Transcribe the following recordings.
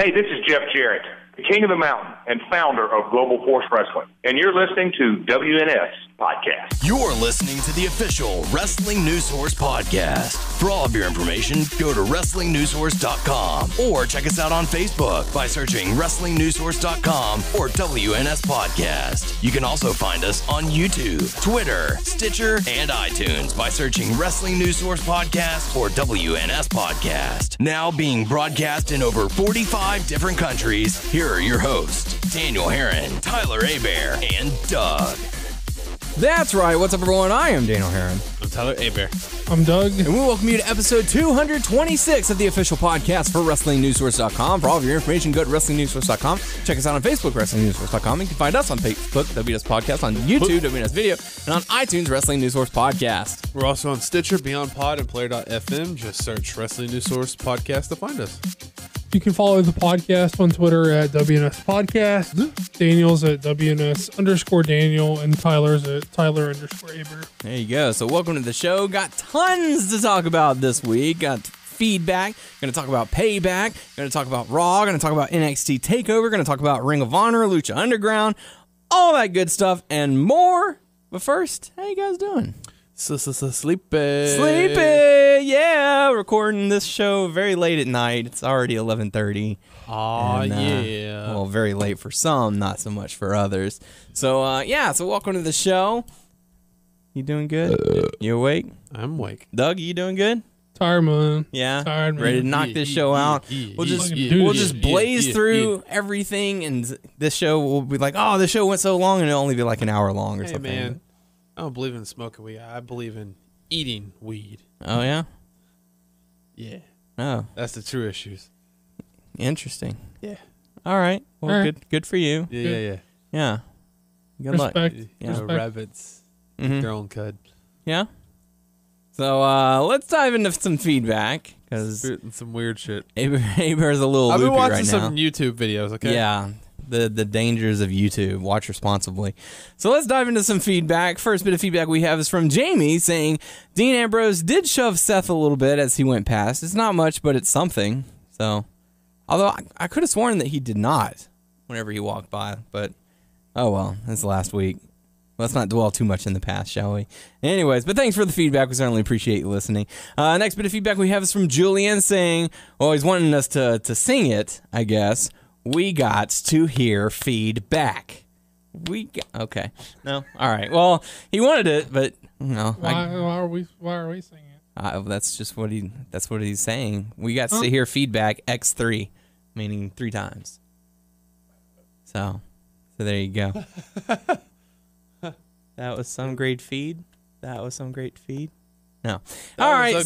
Hey, this is Jeff Jarrett, the king of the mountain and founder of Global Force Wrestling, and you're listening to WNS Podcast. You're listening to the official Wrestling News Source Podcast. For all of your information, go to WrestlingNewsSource.com or check us out on Facebook by searching WrestlingNewsSource.com or WNS Podcast. You can also find us on YouTube, Twitter, Stitcher, and iTunes by searching Wrestling News Source Podcast or WNS Podcast. Now being broadcast in over 45 different countries, here are your hosts, Daniel Herron, Tyler Abear, and Doug. That's right. What's up, everyone? I am Daniel Herron. I'm Tyler Abear. I'm Doug. And we welcome you to episode 226 of the official podcast for WrestlingNewsSource.com. For all of your information, go to WrestlingNewsSource.com. Check us out on Facebook, WrestlingNewsSource.com. You can find us on Facebook, WNS Podcast, on YouTube, WNS Video, and on iTunes, Wrestling News Source Podcast. We're also on Stitcher, Beyond Pod, and Player.fm. Just search Wrestling News Source Podcast to find us. You can follow the podcast on Twitter at WNS Podcast. Daniel's at WNS_Daniel, and Tyler's at Tyler_Aber. There you go. So welcome to the show. Got tons to talk about this week. Got feedback. Going to talk about Payback. Going to talk about Raw. Going to talk about NXT Takeover. Going to talk about Ring of Honor, Lucha Underground, all that good stuff and more. But first, how you guys doing? Sleepy, yeah. Recording this show very late at night. It's already 11:30. Oh, yeah. Well, very late for some, not so much for others. So, so welcome to the show. You doing good? You awake? I'm awake. Doug, you doing good? Tired, man. Yeah? Tired, man. Ready to knock this show out? We'll just blaze through everything, and this show will be like, oh, this show went so long, and it'll only be like an hour long or something. Man. I don't believe in smoking weed. I believe in eating weed. Oh, yeah? Yeah. Oh. That's the true issues. Interesting. Yeah. All right. Well, All right. Good for you. Yeah. Yeah. Good luck. Respect. Yeah. Respect. Rabbits, their own cud. Yeah? So, let's dive into some feedback, because Spitting some weird shit. Abear's a little I've been loopy watching right some now. YouTube videos, okay? Yeah. The dangers of YouTube. Watch responsibly. So let's dive into some feedback. First bit of feedback we have is from Jamie saying, Dean Ambrose did shove Seth a little bit as he went past. It's not much, but it's something. So, although I could have sworn that he did not whenever he walked by. But, oh well, that's last week. Let's not dwell too much in the past, shall we? Anyways, but thanks for the feedback. We certainly appreciate you listening. Next bit of feedback we have is from Julian saying, well, he's wanting us to sing it, I guess. We got to hear feedback. Okay. No. All right. Well, he wanted it, but no. Why are we singing it? That's just what he's saying. We got to hear feedback X3, meaning 3 times. So there you go. That was some great feed. No. All right,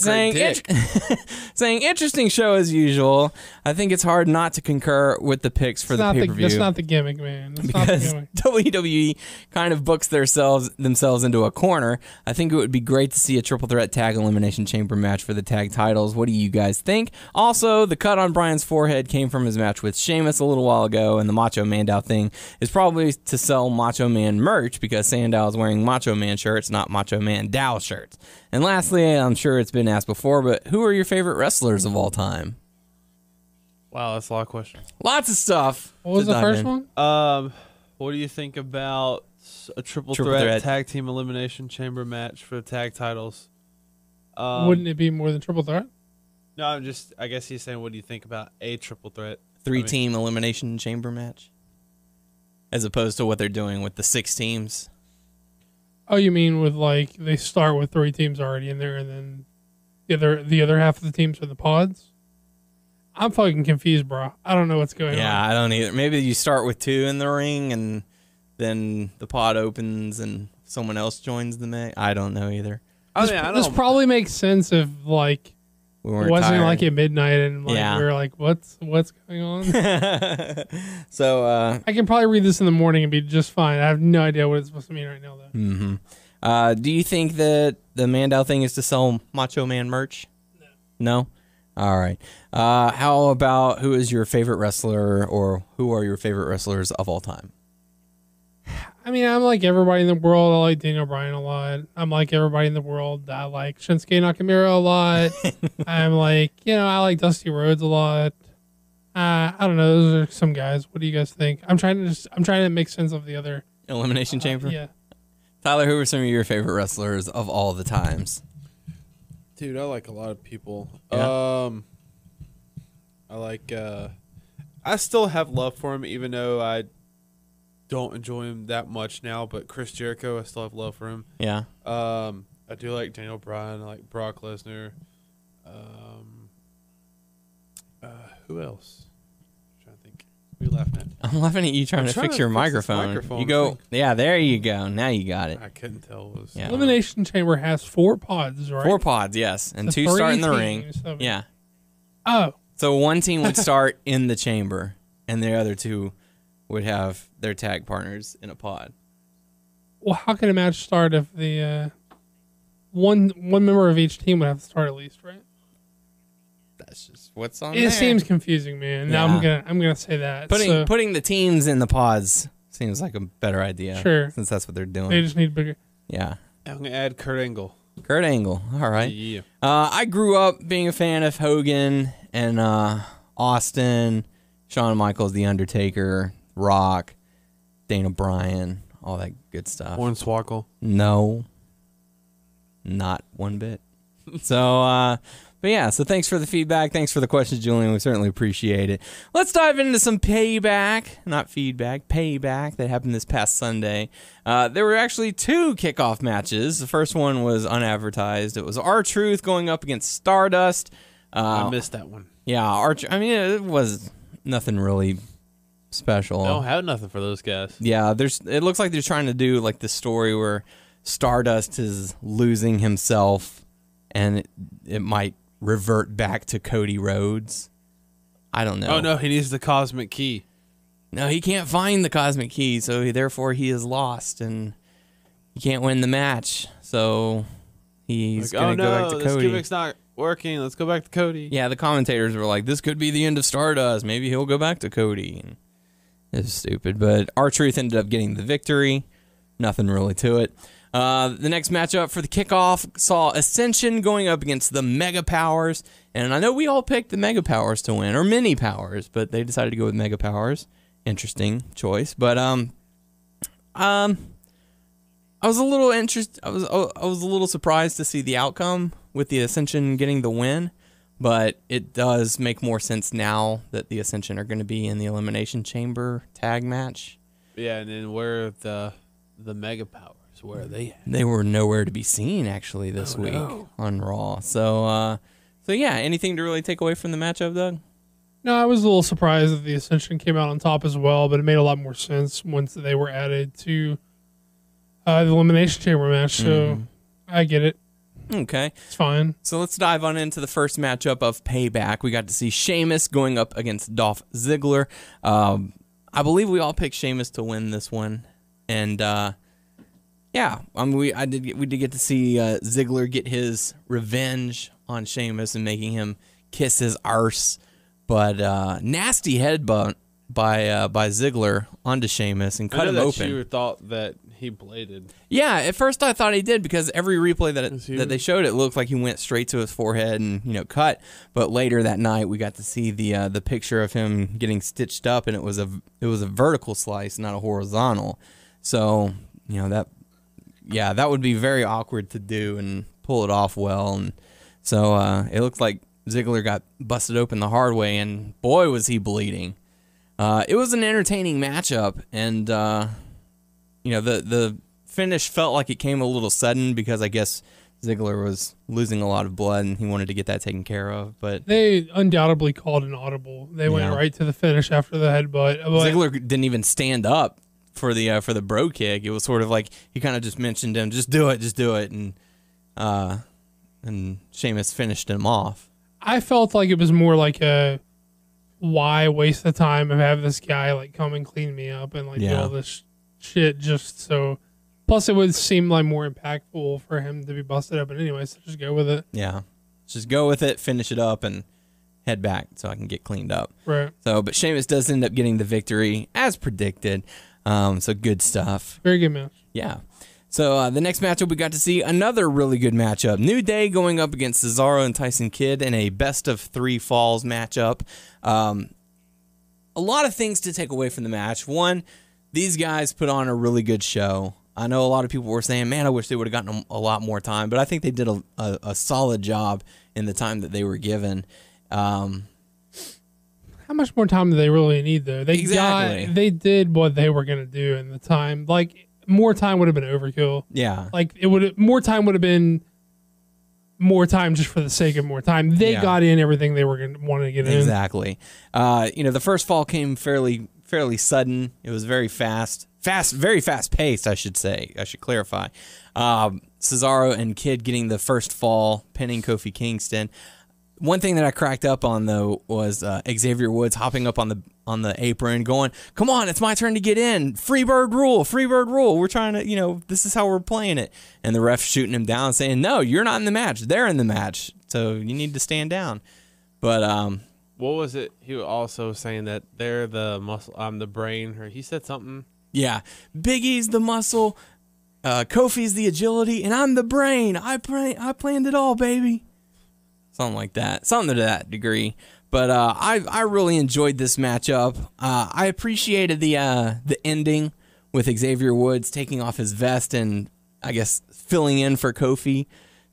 saying interesting show as usual. I think it's hard not to concur with the picks for the pay-per-view. That's not the gimmick, man. That's because not the gimmick. WWE kind of books themselves into a corner. I think it would be great to see a triple threat tag elimination chamber match for the tag titles. What do you guys think? Also, the cut on Bryan's forehead came from his match with Sheamus a little while ago, and the Macho Mandow thing is probably to sell Macho Man merch because Sandow is wearing Macho Man shirts, not Macho Mandow shirts. And lastly, I'm sure it's been asked before, but who are your favorite wrestlers of all time? Wow, that's a lot of questions. Lots of stuff. What was to the dive first in. one? What do you think about a triple threat tag team elimination chamber match for the tag titles? Wouldn't it be more than triple threat? No, I guess he's saying, what do you think about a triple threat? 3-team elimination chamber match? As opposed to what they're doing with the 6 teams? Oh, you mean with like they start with 3 teams already in there, and then the other half of the teams are the pods? I'm fucking confused, bro. I don't know what's going on. Yeah, I don't either. Maybe you start with 2 in the ring, and then the pod opens, and someone else joins the match. I don't know either. This probably makes sense if like We it wasn't tired. like at midnight, and like Yeah. we were like, what's going on? So, I can probably read this in the morning and be just fine. I have no idea what it's supposed to mean right now, though. do you think that the Mandow thing is to sell Macho Man merch? No? All right. How about who is your favorite wrestler, or who are your favorite wrestlers of all time? I mean, I'm like everybody in the world. I like Daniel Bryan a lot. I'm like everybody in the world. I like Shinsuke Nakamura a lot. I'm like, I like Dusty Rhodes a lot. I don't know. Those are some guys. What do you guys think? I'm trying to make sense of the other Elimination Chamber? Yeah. Tyler, who are some of your favorite wrestlers of all the times? Dude, I like a lot of people. Yeah. I like. I still have love for him, even though I don't enjoy him that much now. But Chris Jericho, I still have love for him. Yeah. I do like Daniel Bryan. I like Brock Lesnar. Who else? I'm trying to think. Who are you laughing at? I'm laughing at you trying to fix your microphone. You go, yeah, there you go. Now you got it. I couldn't tell. What was Yeah. Elimination Chamber has 4 pods, right? 4 pods, yes, and So 2 start 3 in the ring. teams of it. Yeah. Oh, So one team would start in the chamber, and the other 2 would have their tag partners in a pod. well, how can a match start if the one member of each team would have to start at least, right? That's just what's on It there. seems confusing, man. Now I'm gonna say that. So, Putting the teams in the pods seems like a better idea. Sure. Since that's what they're doing. they just need bigger. Yeah. I'm gonna add Kurt Angle. Kurt Angle. All right. Yeah. I grew up being a fan of Hogan and Austin, Shawn Michaels, The Undertaker, Rock, Dana Bryan, all that good stuff. Hornswoggle. No. Not one bit. So, but yeah, so thanks for the feedback. Thanks for the questions, Julian. We certainly appreciate it. Let's dive into some payback, not feedback, payback that happened this past Sunday. There were actually 2 kickoff matches. The first one was unadvertised. It was R-Truth going up against Stardust. I missed that one. Yeah, it was nothing really special. I don't have nothing for those guys. Yeah, it looks like they're trying to do like the story where Stardust is losing himself and it might revert back to Cody Rhodes. I don't know. Oh, no, he needs the cosmic key. No, he can't find the cosmic key, so therefore he is lost and he can't win the match. So he's going to go back to Cody. This gimmick's not working. Let's go back to Cody. Yeah, the commentators were like, this could be the end of Stardust. Maybe he'll go back to Cody. And it's stupid, but R-Truth ended up getting the victory. Nothing really to it. The next matchup for the kickoff saw Ascension going up against the Mega Powers. And I know we all picked the Mega Powers to win, or Mini Powers, but they decided to go with Mega Powers. Interesting choice. But I was a little I was a little surprised to see the outcome with the Ascension getting the win. But it does make more sense now that the Ascension are going to be in the Elimination Chamber tag match. Yeah, and then where are the Mega Powers? Where are they at? They were nowhere to be seen, actually, this week on Raw. So yeah, anything to really take away from the matchup, Doug? No, I was a little surprised that the Ascension came out on top as well, but it made a lot more sense once they were added to the Elimination Chamber match. So I get it. Okay. It's fine. So let's dive on into the first matchup of Payback. We got to see Sheamus going up against Dolph Ziggler. I believe we all picked Sheamus to win this one. And yeah, we did get to see Ziggler get his revenge on Sheamus and making him kiss his arse. But nasty headbutt by Ziggler onto Sheamus and cut him open. You thought that he bladed. Yeah, at first I thought he did because every replay that they showed, it looked like he went straight to his forehead and cut. But later that night, we got to see the picture of him getting stitched up, and it was a vertical slice, not a horizontal. So that would be very awkward to do and pull it off well. And so it looks like Ziggler got busted open the hard way, and boy was he bleeding. It was an entertaining matchup, and the finish felt like it came a little sudden because I guess Ziggler was losing a lot of blood and he wanted to get that taken care of. But they undoubtedly called an audible. They went right to the finish after the headbutt. Ziggler didn't even stand up for the bro kick. It was sort of like he kind of just mentioned him, just do it, and Sheamus finished him off. I felt like it was more like a why waste the time of having this guy like come and clean me up and do all this shit just so. Plus, it would seem like more impactful for him to be busted up. But anyway, so just go with it. Yeah, just go with it, finish it up, and head back so I can get cleaned up. Right. So, but Sheamus does end up getting the victory as predicted. So good stuff. Very good match. Yeah. So the next matchup, we got to see another really good matchup. New Day going up against Cesaro and Tyson Kidd in a best of 3 falls matchup. a lot of things to take away from the match. One, these guys put on a really good show. I know a lot of people were saying, man, I wish they would have gotten a lot more time, but I think they did a solid job in the time that they were given. How much more time do they really need, though? They did what they were going to do in the time. Like, more time would have been overkill. Yeah. Like, more time would have been more time just for the sake of more time. They got in everything they were going to want to get in. Exactly. The first fall came fairly sudden. It was very very fast paced, I should say. I should clarify. Cesaro and Kidd getting the first fall, pinning Kofi Kingston. One thing that I cracked up on, though, was Xavier Woods hopping up on the apron going, come on, it's my turn to get in. Free bird rule. We're trying to, this is how we're playing it. And the ref shooting him down saying, no, you're not in the match. They're in the match. So you need to stand down. But what was it? He was also saying that they're the muscle, I'm the brain. Or he said something. Yeah. Big E's the muscle. Kofi's the agility. And I'm the brain. I planned it all, baby. Something like that. Something to that degree. But I really enjoyed this matchup. I appreciated the ending with Xavier Woods taking off his vest and, I guess, filling in for Kofi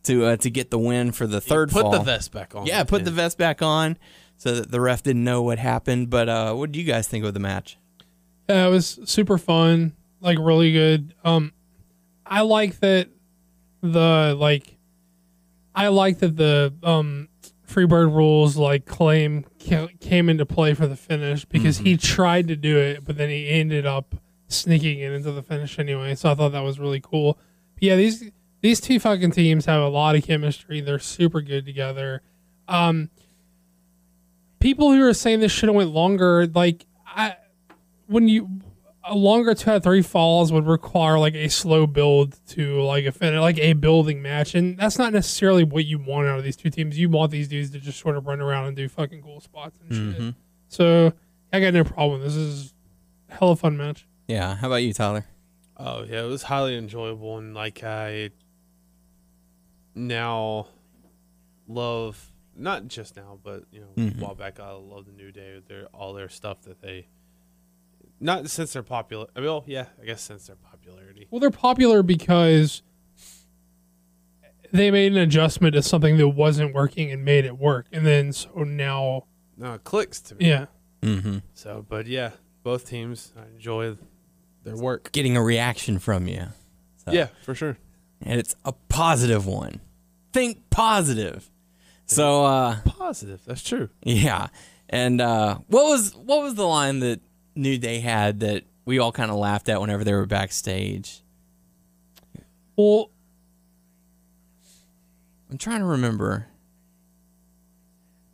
to get the win for the third fall. Put the vest back on. Yeah, put the vest back on so that the ref didn't know what happened. But what do you guys think of the match? Yeah, it was super fun. Like, really good. I like that the Freebird rules came into play for the finish because he tried to do it, but then he ended up sneaking it into the finish anyway. So I thought that was really cool. But yeah, these two fucking teams have a lot of chemistry. They're super good together. People who are saying this should have went longer, a longer 2 out of 3 falls would require like a slow build to like a finish, like a building match, and that's not necessarily what you want out of these two teams. You want these dudes to just sort of run around and do fucking cool spots and shit. So I got no problem. This is a hell of a fun match. Yeah. How about you, Tyler? Oh yeah, it was highly enjoyable, and like I now love, not just now, but a while back I love the New Day. All their stuff that they. Not since they're popular. Well, yeah, I guess since their popularity. Well, they're popular because they made an adjustment to something that wasn't working and made it work. And then, so now... No, it clicks to me. Yeah. Mm-hmm. So, but yeah, both teams, I enjoy their work. Getting a reaction from you. So. Yeah, for sure. And it's a positive one. Think positive. Positive, that's true. Yeah. And what was the line that New Day had that we all kind of laughed at whenever they were backstage? Well, I'm trying to remember.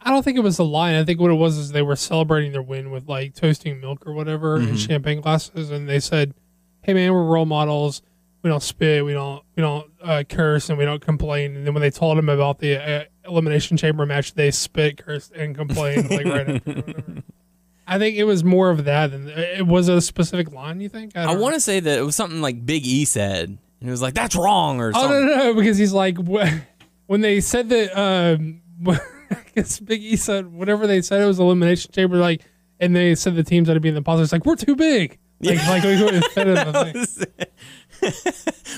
I don't think it was the line. I think what it was is they were celebrating their win with like toasting milk or whatever in champagne glasses, and they said, "Hey man, we're role models. We don't spit. We don't curse, and we don't complain." And then when they told him about the Elimination Chamber match, they spit, cursed, and complained like right after. Whatever. I think it was more of that than it was a specific line. You think? I want to say that it was something like Big E said, and it was like that's wrong or something. Oh no, because he's like when they said that. I guess Big E said whatever they said it was Elimination Chamber, like, and they said the teams that would be in the positive. It's like we're too big. Like we couldn't fit in the thing.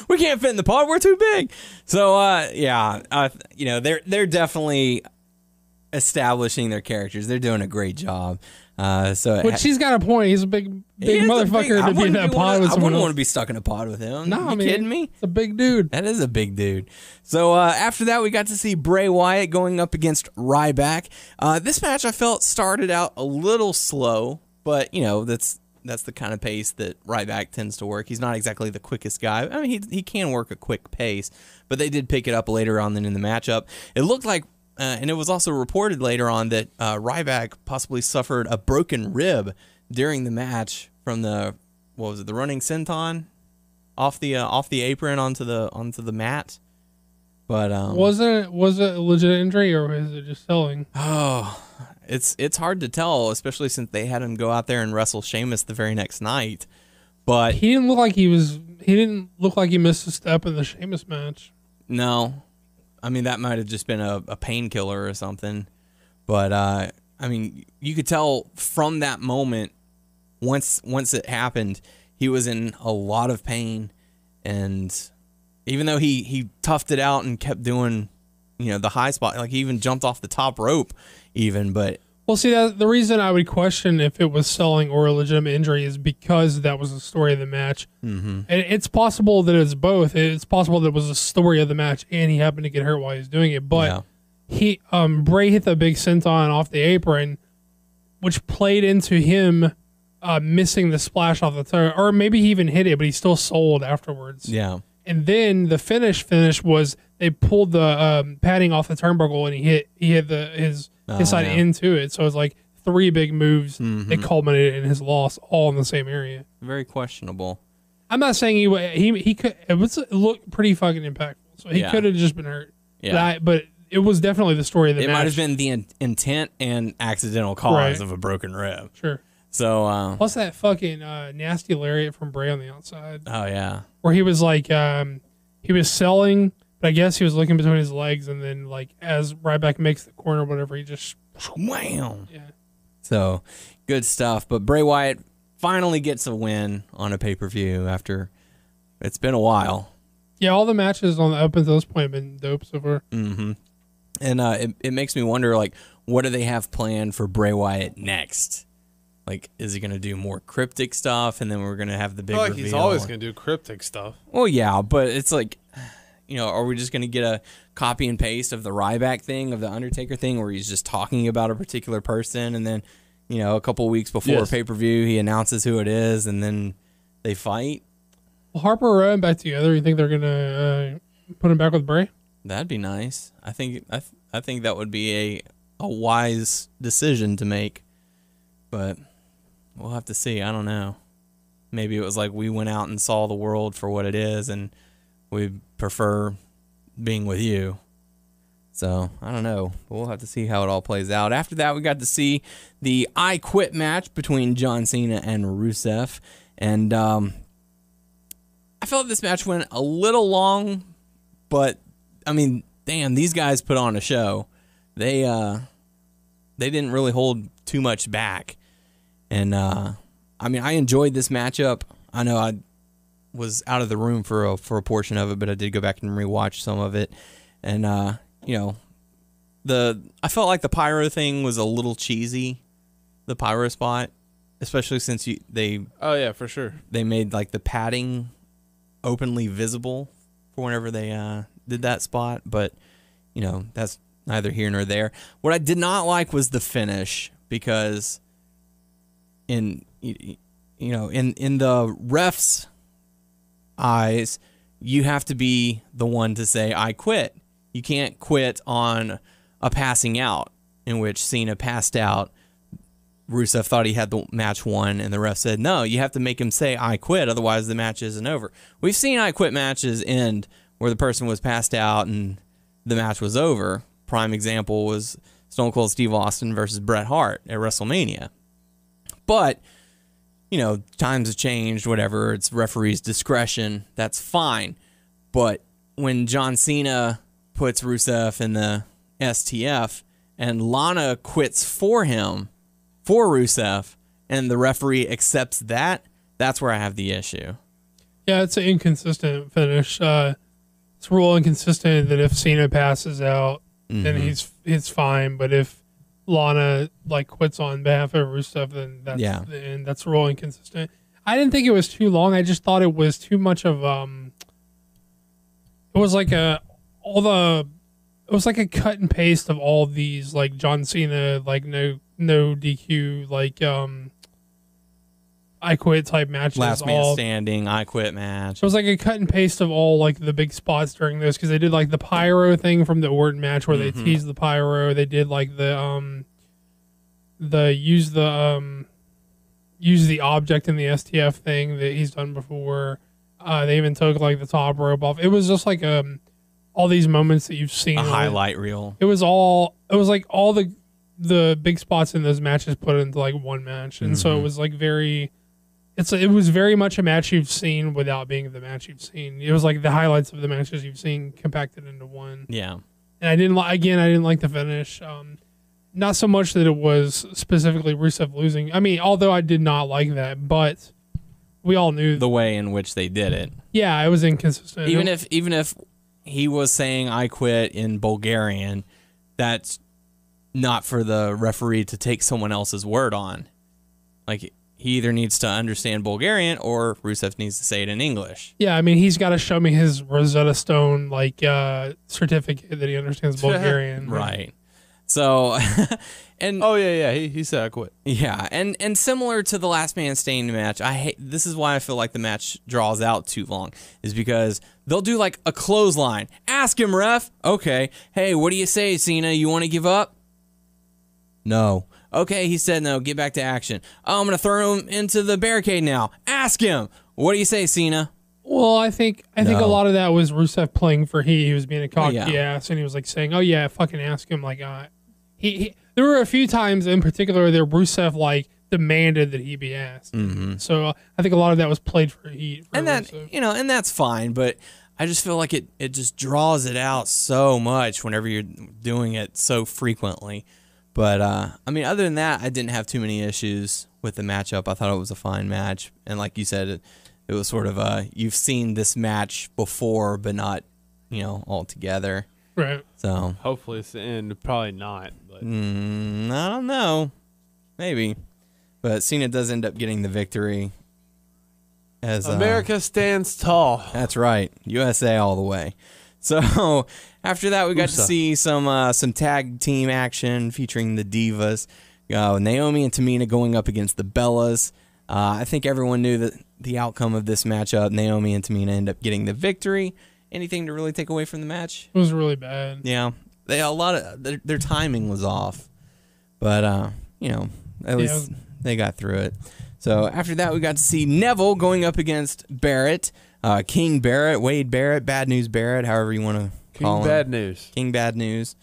We can't fit in the pod. We're too big. So they're definitely establishing their characters. They're doing a great job. But she's got a point. He's a big motherfucker to be in that pod with someone. I wouldn't else. want to be stuck in a pod with him. No, you kidding me? It's a big dude. That is a big dude. So after that, we got to see Bray Wyatt going up against Ryback. This match I felt started out a little slow, but that's the kind of pace that Ryback tends to work. He's not exactly the quickest guy. I mean, he can work a quick pace, but they did pick it up later on in the matchup. It looked like. And it was also reported later on that Ryback possibly suffered a broken rib during the match from the running senton off the apron onto the mat. But was it a legit injury or was it just selling? Oh, it's hard to tell, especially since they had him go out there and wrestle Sheamus the very next night. But he didn't look like he missed a step in the Sheamus match. No. I mean, that might have just been a painkiller or something. But, I mean, you could tell from that moment, once it happened, he was in a lot of pain, and even though he toughed it out and kept doing, the high spot, like he even jumped off the top rope, but. Well, see, the reason I would question if it was selling or a legitimate injury is because that was the story of the match. Mm-hmm. And it's possible that it's both. It's possible that it was the story of the match and he happened to get hurt while he was doing it. But Bray hit the big senton off the apron, which played into him missing the splash off the turn. Or maybe he even hit it, but he still sold afterwards. Yeah. And then the finish was they pulled the padding off the turnbuckle and he hit his side into it. So it's like 3 big moves that culminated in his loss all in the same area. Very questionable. I'm not saying he could. It looked pretty fucking impactful. So he could have just been hurt. Yeah. But it was definitely the story of the match. It might have been the intent and accidental cause of a broken rib. Sure. So plus that fucking nasty lariat from Bray on the outside. Oh yeah. Where he was like he was selling. But I guess he was looking between his legs, and then, like, as Ryback makes the corner or whatever, he just... Wham! Yeah. So, good stuff. But Bray Wyatt finally gets a win on a pay-per-view after... It's been a while. Yeah, all the matches up until this point have been dope so far. Mm-hmm. And it makes me wonder, like, what do they have planned for Bray Wyatt next? Like, is he going to do more cryptic stuff, and then we're going to have the big reveal? He's always going to do cryptic stuff. Well, yeah, but it's like... are we just going to get a copy and paste of the Ryback thing, of the Undertaker thing, where he's just talking about a particular person, and then, a couple weeks before pay-per-view, he announces who it is, and then they fight? Well, Harper and Rowan back together. You think they're going to put him back with Bray? That'd be nice. I think that would be a wise decision to make, but we'll have to see. I don't know. Maybe it was like we went out and saw the world for what it is, and we prefer being with you. So, I don't know. We'll have to see how it all plays out. After that, we got to see the I Quit match between John Cena and Rusev. And I felt this match went a little long, but, I mean, damn, these guys put on a show. They didn't really hold too much back. And, I mean, I enjoyed this matchup. I know I was out of the room for a portion of it, but I did go back and rewatch some of it, and I felt like the pyro thing was a little cheesy, the pyro spot, especially since for sure they made like the padding openly visible for whenever they did that spot, but that's neither here nor there. What I did not like was the finish, because in the refs' eyes, you have to be the one to say, I quit. You can't quit on a passing out, in which Cena passed out. Rusev thought he had the match won, and the ref said, no, you have to make him say, I quit, otherwise the match isn't over. We've seen I quit matches end where the person was passed out and the match was over. Prime example was Stone Cold Steve Austin versus Bret Hart at WrestleMania. But times have changed, whatever. It's referee's discretion. That's fine. But when John Cena puts Rusev in the STF and Lana quits for him, for Rusev, and the referee accepts that, that's where I have the issue. Yeah, it's an inconsistent finish. It's real inconsistent that if Cena passes out, then he's fine. But if Lana quits on behalf of Rusev, then that's the end. That's real inconsistent. I didn't think it was too long. I just thought it was too much of it was like a cut and paste of all these John Cena no DQ I quit type matches. Last man standing, I quit match. So it was like a cut and paste of all the big spots during this, because they did the pyro thing from the Orton match where they teased the pyro. They did use the object in the STF thing that he's done before. They even took the top rope off. It was just all these moments that you've seen. A highlight reel. It was all the big spots in those matches put into one match, and so it was very. It was very much a match you've seen without being the match you've seen. It was the highlights of the matches you've seen compacted into one. Yeah. And I didn't like the finish. not so much that it was specifically Rusev losing. I mean, although I did not like that, but we all knew the way in which they did it. Yeah, it was inconsistent. Even if he was saying "I quit" in Bulgarian, that's not for the referee to take someone else's word on. Like, he either needs to understand Bulgarian or Rusev needs to say it in English. Yeah, I mean, he's got to show me his Rosetta Stone certificate that he understands Bulgarian. Right. So, and he said I quit. Yeah, and similar to the Last Man Standing match, this is why I feel like the match draws out too long, is because they'll do like a clothesline. Ask him, ref. Okay. Hey, what do you say, Cena? You want to give up? No. Okay, he said no. Get back to action. Oh, I'm gonna throw him into the barricade now. Ask him. What do you say, Cena? Well, I think a lot of that was Rusev playing for he. He was being a cocky ass, and he was like saying, "Oh yeah, fucking ask him." Like, he there were a few times in particular that Rusev like demanded that he be asked. Mm-hmm. So I think a lot of that was played for heat. And that and that's fine, but I just feel like it just draws it out so much whenever you're doing it so frequently. But I mean, other than that, I didn't have too many issues with the matchup. I thought it was a fine match, and like you said, it was sort of you've seen this match before, but not all together. Right. So hopefully it's the end. Probably not. But I don't know. Maybe. But Cena does end up getting the victory. As America stands tall. That's right. USA all the way. So after that, we got to see some tag team action featuring the Divas. Naomi and Tamina going up against the Bellas. I think everyone knew that the outcome of this matchup. Naomi and Tamina end up getting the victory. Anything to really take away from the match? It was really bad. Yeah, their timing was off, but at least they got through it. So after that, we got to see Neville going up against Barrett, King Barrett, Wade Barrett, Bad News Barrett, however you want to call him. King Bad News. King Bad News.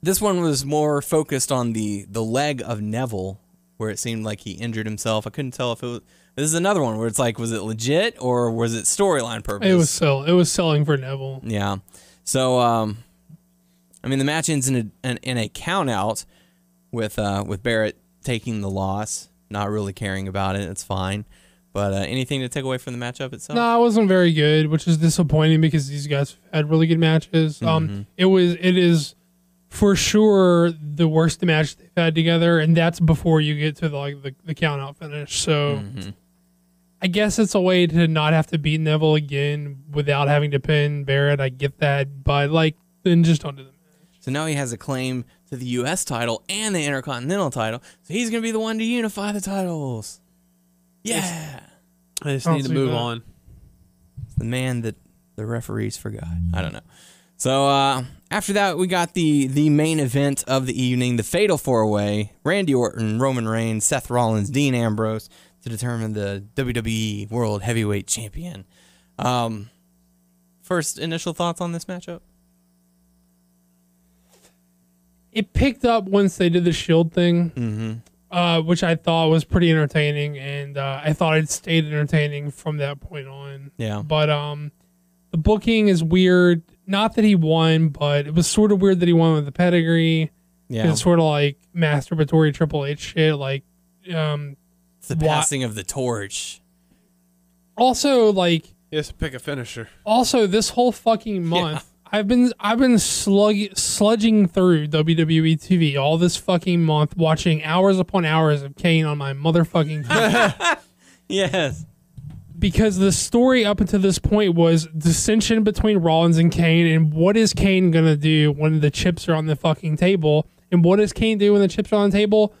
This one was more focused on the leg of Neville, where it seemed like he injured himself. I couldn't tell if it was. This is another one where it's like, was it legit or was it storyline purpose? It was selling for Neville. Yeah. So, I mean, the match ends in a count out with Barrett taking the loss, not really caring about it. It's fine. But anything to take away from the matchup itself? No, it wasn't very good, which is disappointing because these guys had really good matches. Mm-hmm. It is for sure the worst match they've had together, and that's before you get to the count out finish. So I guess it's a way to not have to beat Neville again without having to pin Barrett. I get that, but then just don't do the match. So now he has a claim to the U.S. title and the Intercontinental title, so he's going to be the one to unify the titles. Yeah. I just need to move on. It's the man that the referees forgot. I don't know. So after that, we got the main event of the evening, the Fatal 4-Way, Randy Orton, Roman Reigns, Seth Rollins, Dean Ambrose, to determine the WWE World Heavyweight Champion. First initial thoughts on this matchup? It picked up once they did the Shield thing, which I thought was pretty entertaining, and I thought it stayed entertaining from that point on. Yeah. But the booking is weird. Not that he won, but it was sort of weird that he won with the pedigree. Yeah. It's sort of like masturbatory Triple H shit. It's the passing of the torch. Also, he has to pick a finisher. Also, this whole fucking month, I've been sludging through WWE TV all this fucking month, watching hours upon hours of Kane on my motherfucking TV. Yes. Because the story up until this point was dissension between Rollins and Kane, and what is Kane going to do when the chips are on the fucking table? And what does Kane do when the chips are on the table?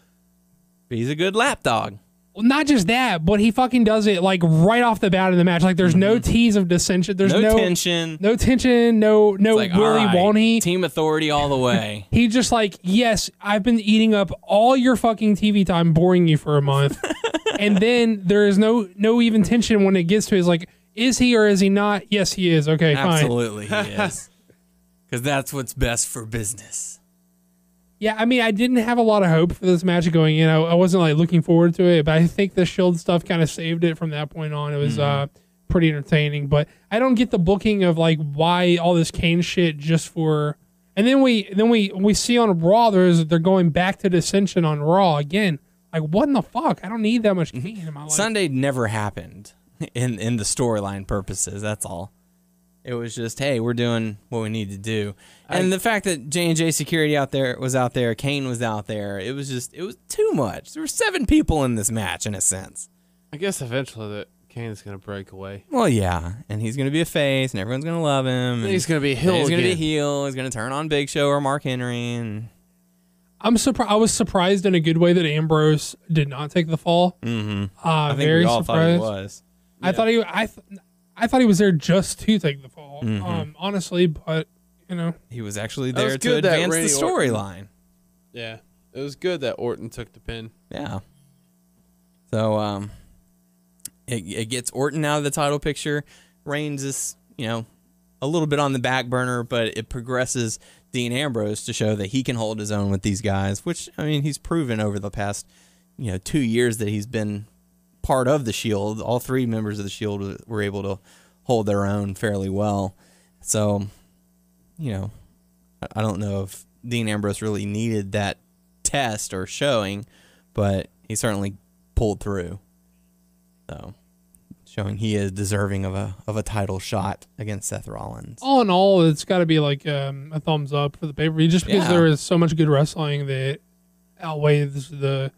He's a good lapdog. Well, not just that, but he fucking does it right off the bat in the match. There's no tease of dissension. There's no tension. No tension. No like, Willy won't he? Team authority all the way. He just yes, I've been eating up all your fucking TV time, boring you for a month. And then there is no even tension when it gets to is he or is he not? Yes, he is. Okay, fine. Absolutely, he is. Because that's what's best for business. Yeah, I mean, I didn't have a lot of hope for this match going in. I wasn't looking forward to it, but I think the Shield stuff kind of saved it from that point on. It was pretty entertaining, but I don't get the booking of why all this Kane shit just for. And then we see on Raw they're going back to dissension on Raw again. Like, what in the fuck? I don't need that much Kane in my life. Sunday never happened in the storyline purposes. That's all. It was just, hey, we're doing what we need to do. And the fact that J&J Security was out there, Kane was out there, it was too much. There were 7 people in this match, in a sense. I guess eventually that Kane's going to break away. Well, yeah, and he's going to be a face, and everyone's going to love him. He's going to be a heel. He's going to be a heel. He's going to turn on Big Show or Mark Henry. And I was surprised in a good way that Ambrose did not take the fall. Mm-hmm. I think very we all surprised. thought he was. Yeah. I thought he was there just to take the fall. Honestly, but he was actually there to advance the storyline. Yeah, it was good that Orton took the pin. Yeah. So it gets Orton out of the title picture. Reigns is a little bit on the back burner, but it progresses Dean Ambrose to show that he can hold his own with these guys, which, I mean, he's proven over the past 2 years that he's been part of the Shield. All 3 members of the Shield were able to hold their own fairly well. So, I don't know if Dean Ambrose really needed that test or showing, but he certainly pulled through. So, showing he is deserving of a title shot against Seth Rollins. All in all, it's got to be like a thumbs up for the pay-per-view, just because there is so much good wrestling that outweighs the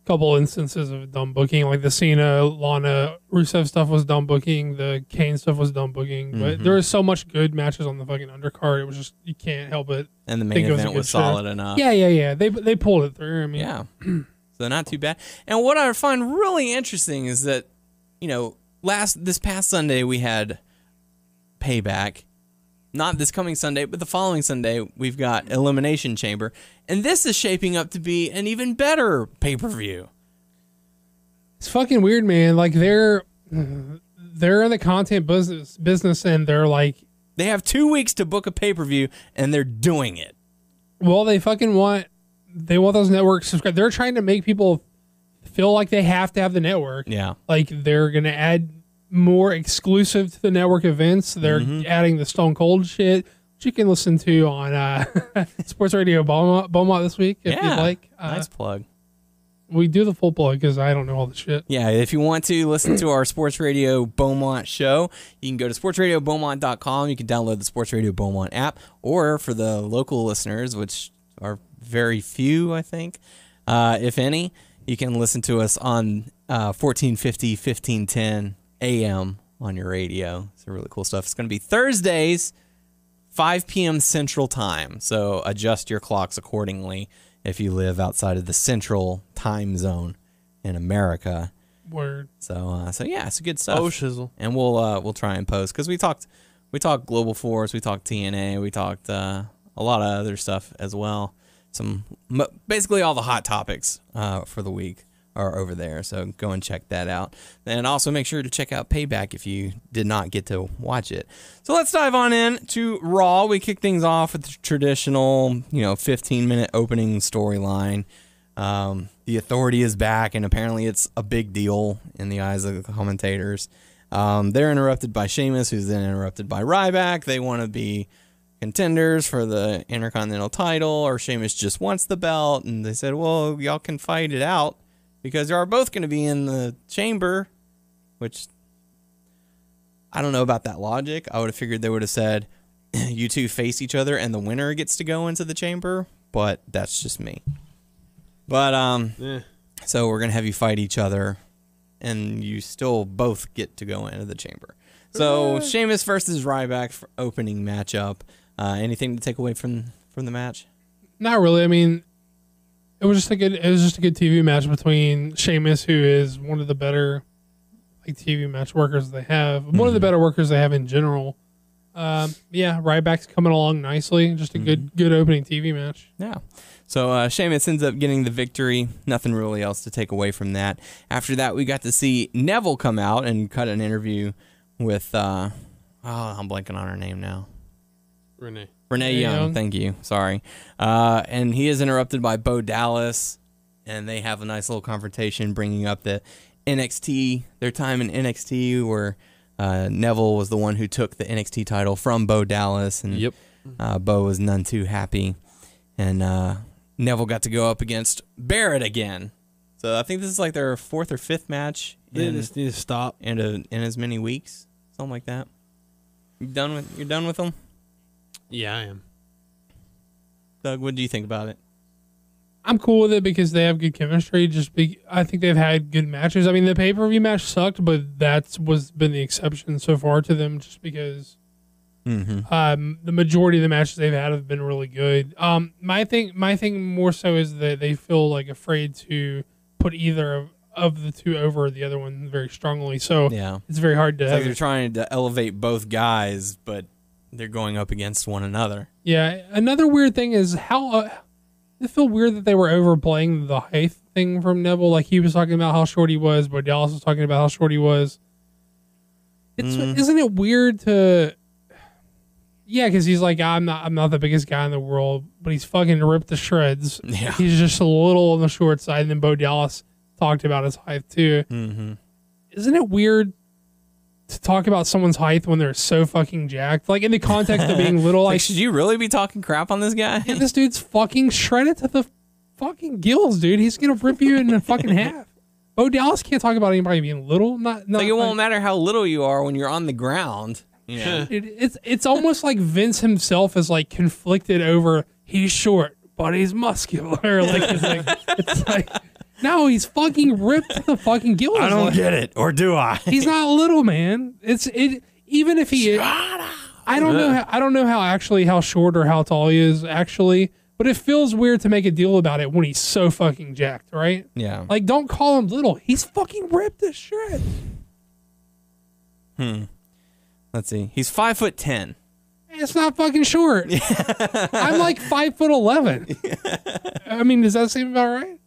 couple instances of dumb booking. Like the Cena, Lana, Rusev stuff was dumb booking. The Kane stuff was dumb booking. But there was so much good matches on the fucking undercard. It was just, you can't help it. And the main event was solid enough. Yeah. They pulled it through. I mean, yeah. So not too bad. And what I find really interesting is that, this past Sunday we had Payback. Not this coming Sunday, but the following Sunday we've got Elimination Chamber. And this is shaping up to be an even better pay-per-view. It's fucking weird, man. Like, they're in the content business, and they're like... They have 2 weeks to book a pay-per-view, and they're doing it. Well, they fucking want those networks subscribed. They're trying to make people feel like they have to have the network. Yeah. Like, they're going to add more exclusive to the network events. They're adding the Stone Cold shit, which you can listen to on Sports Radio Beaumont this week if you'd like. Nice plug. We do the full plug because I don't know all the shit. Yeah, if you want to listen to our Sports Radio Beaumont show, you can go to sportsradiobeaumont.com. You can download the Sports Radio Beaumont app, or for the local listeners, which are very few, I think, if any, you can listen to us on 1450, 1510 AM on your radio. It's really cool stuff. It's going to be Thursdays, 5 p.m. Central Time, so adjust your clocks accordingly if you live outside of the Central Time Zone in America. Word. So yeah, it's good stuff. Oh, shizzle. And we'll try and post, because we talked Global Force, we talked TNA, we talked a lot of other stuff as well. Basically all the hot topics for the week are over there, so go and check that out. And also make sure to check out Payback if you did not get to watch it. So let's dive on in to Raw. We kick things off with the traditional, 15-minute opening storyline. The Authority is back, and apparently it's a big deal in the eyes of the commentators. They're interrupted by Sheamus, who's then interrupted by Ryback. They want to be contenders for the Intercontinental title, or Sheamus just wants the belt, and they said, well, y'all can fight it out, because you are both going to be in the chamber, which I don't know about that logic. I would have figured they would have said, you two face each other and the winner gets to go into the chamber, but that's just me. But, so we're going to have you fight each other, and you still both get to go into the chamber. So, Sheamus versus Ryback for opening matchup. Anything to take away from the match? Not really. I mean, it was just a good TV match between Sheamus, who is one of the better TV match workers they have, one of the better workers they have in general. Ryback's coming along nicely. Just a good opening TV match. Yeah. So Sheamus ends up getting the victory. Nothing really else to take away from that. After that, we got to see Neville come out and cut an interview with I'm blanking on her name now. Renee Young, thank you. Sorry. And he is interrupted by Bo Dallas, and they have a nice little confrontation, bringing up the NXT, their time in NXT, where Neville was the one who took the NXT title from Bo Dallas, and Bo was none too happy. And Neville got to go up against Barrett again. So I think this is like their 4th or 5th match. They just need to stop. In as many weeks. Something like that. You're done with them? Yeah, I am. Doug, what do you think about it? I'm cool with it because they have good chemistry. I think they've had good matches. I mean, the pay-per-view match sucked, but that's been the exception so far to them, just because the majority of the matches they've had have been really good. My thing more so is that they feel like afraid to put either of the two over the other one very strongly. So it's very hard to. They're trying to elevate both guys, but they're going up against one another. Yeah. Another weird thing is how. It felt weird that they were overplaying the height thing from Neville. Like, he was talking about how short he was, but Dallas was talking about how short he was. Isn't it weird to? Yeah, because he's like, I'm not the biggest guy in the world, but he's fucking ripped to shreds. Yeah. He's just a little on the short side. And then Bo Dallas talked about his height too. Mm-hmm. Isn't it weird to talk about someone's height when they're so fucking jacked? Like, in the context of being little, like, should you really be talking crap on this guy? Yeah, this dude's fucking shredded to the fucking gills, dude. He's gonna rip you in fucking half. Bo Dallas can't talk about anybody being little. Not like, it won't matter how little you are when you're on the ground. You know? It's almost like Vince himself is like conflicted over he's short but he's muscular. It's like no, he's fucking ripped to the fucking gills. I don't get it, or do I? He's not little, man. Even if he is, I don't know how short or how tall he is actually, but it feels weird to make a deal about it when he's so fucking jacked, right? Yeah. Like, don't call him little. He's fucking ripped as shit. Let's see. He's 5'10". It's not fucking short. I'm like 5'11". I mean, does that seem about right?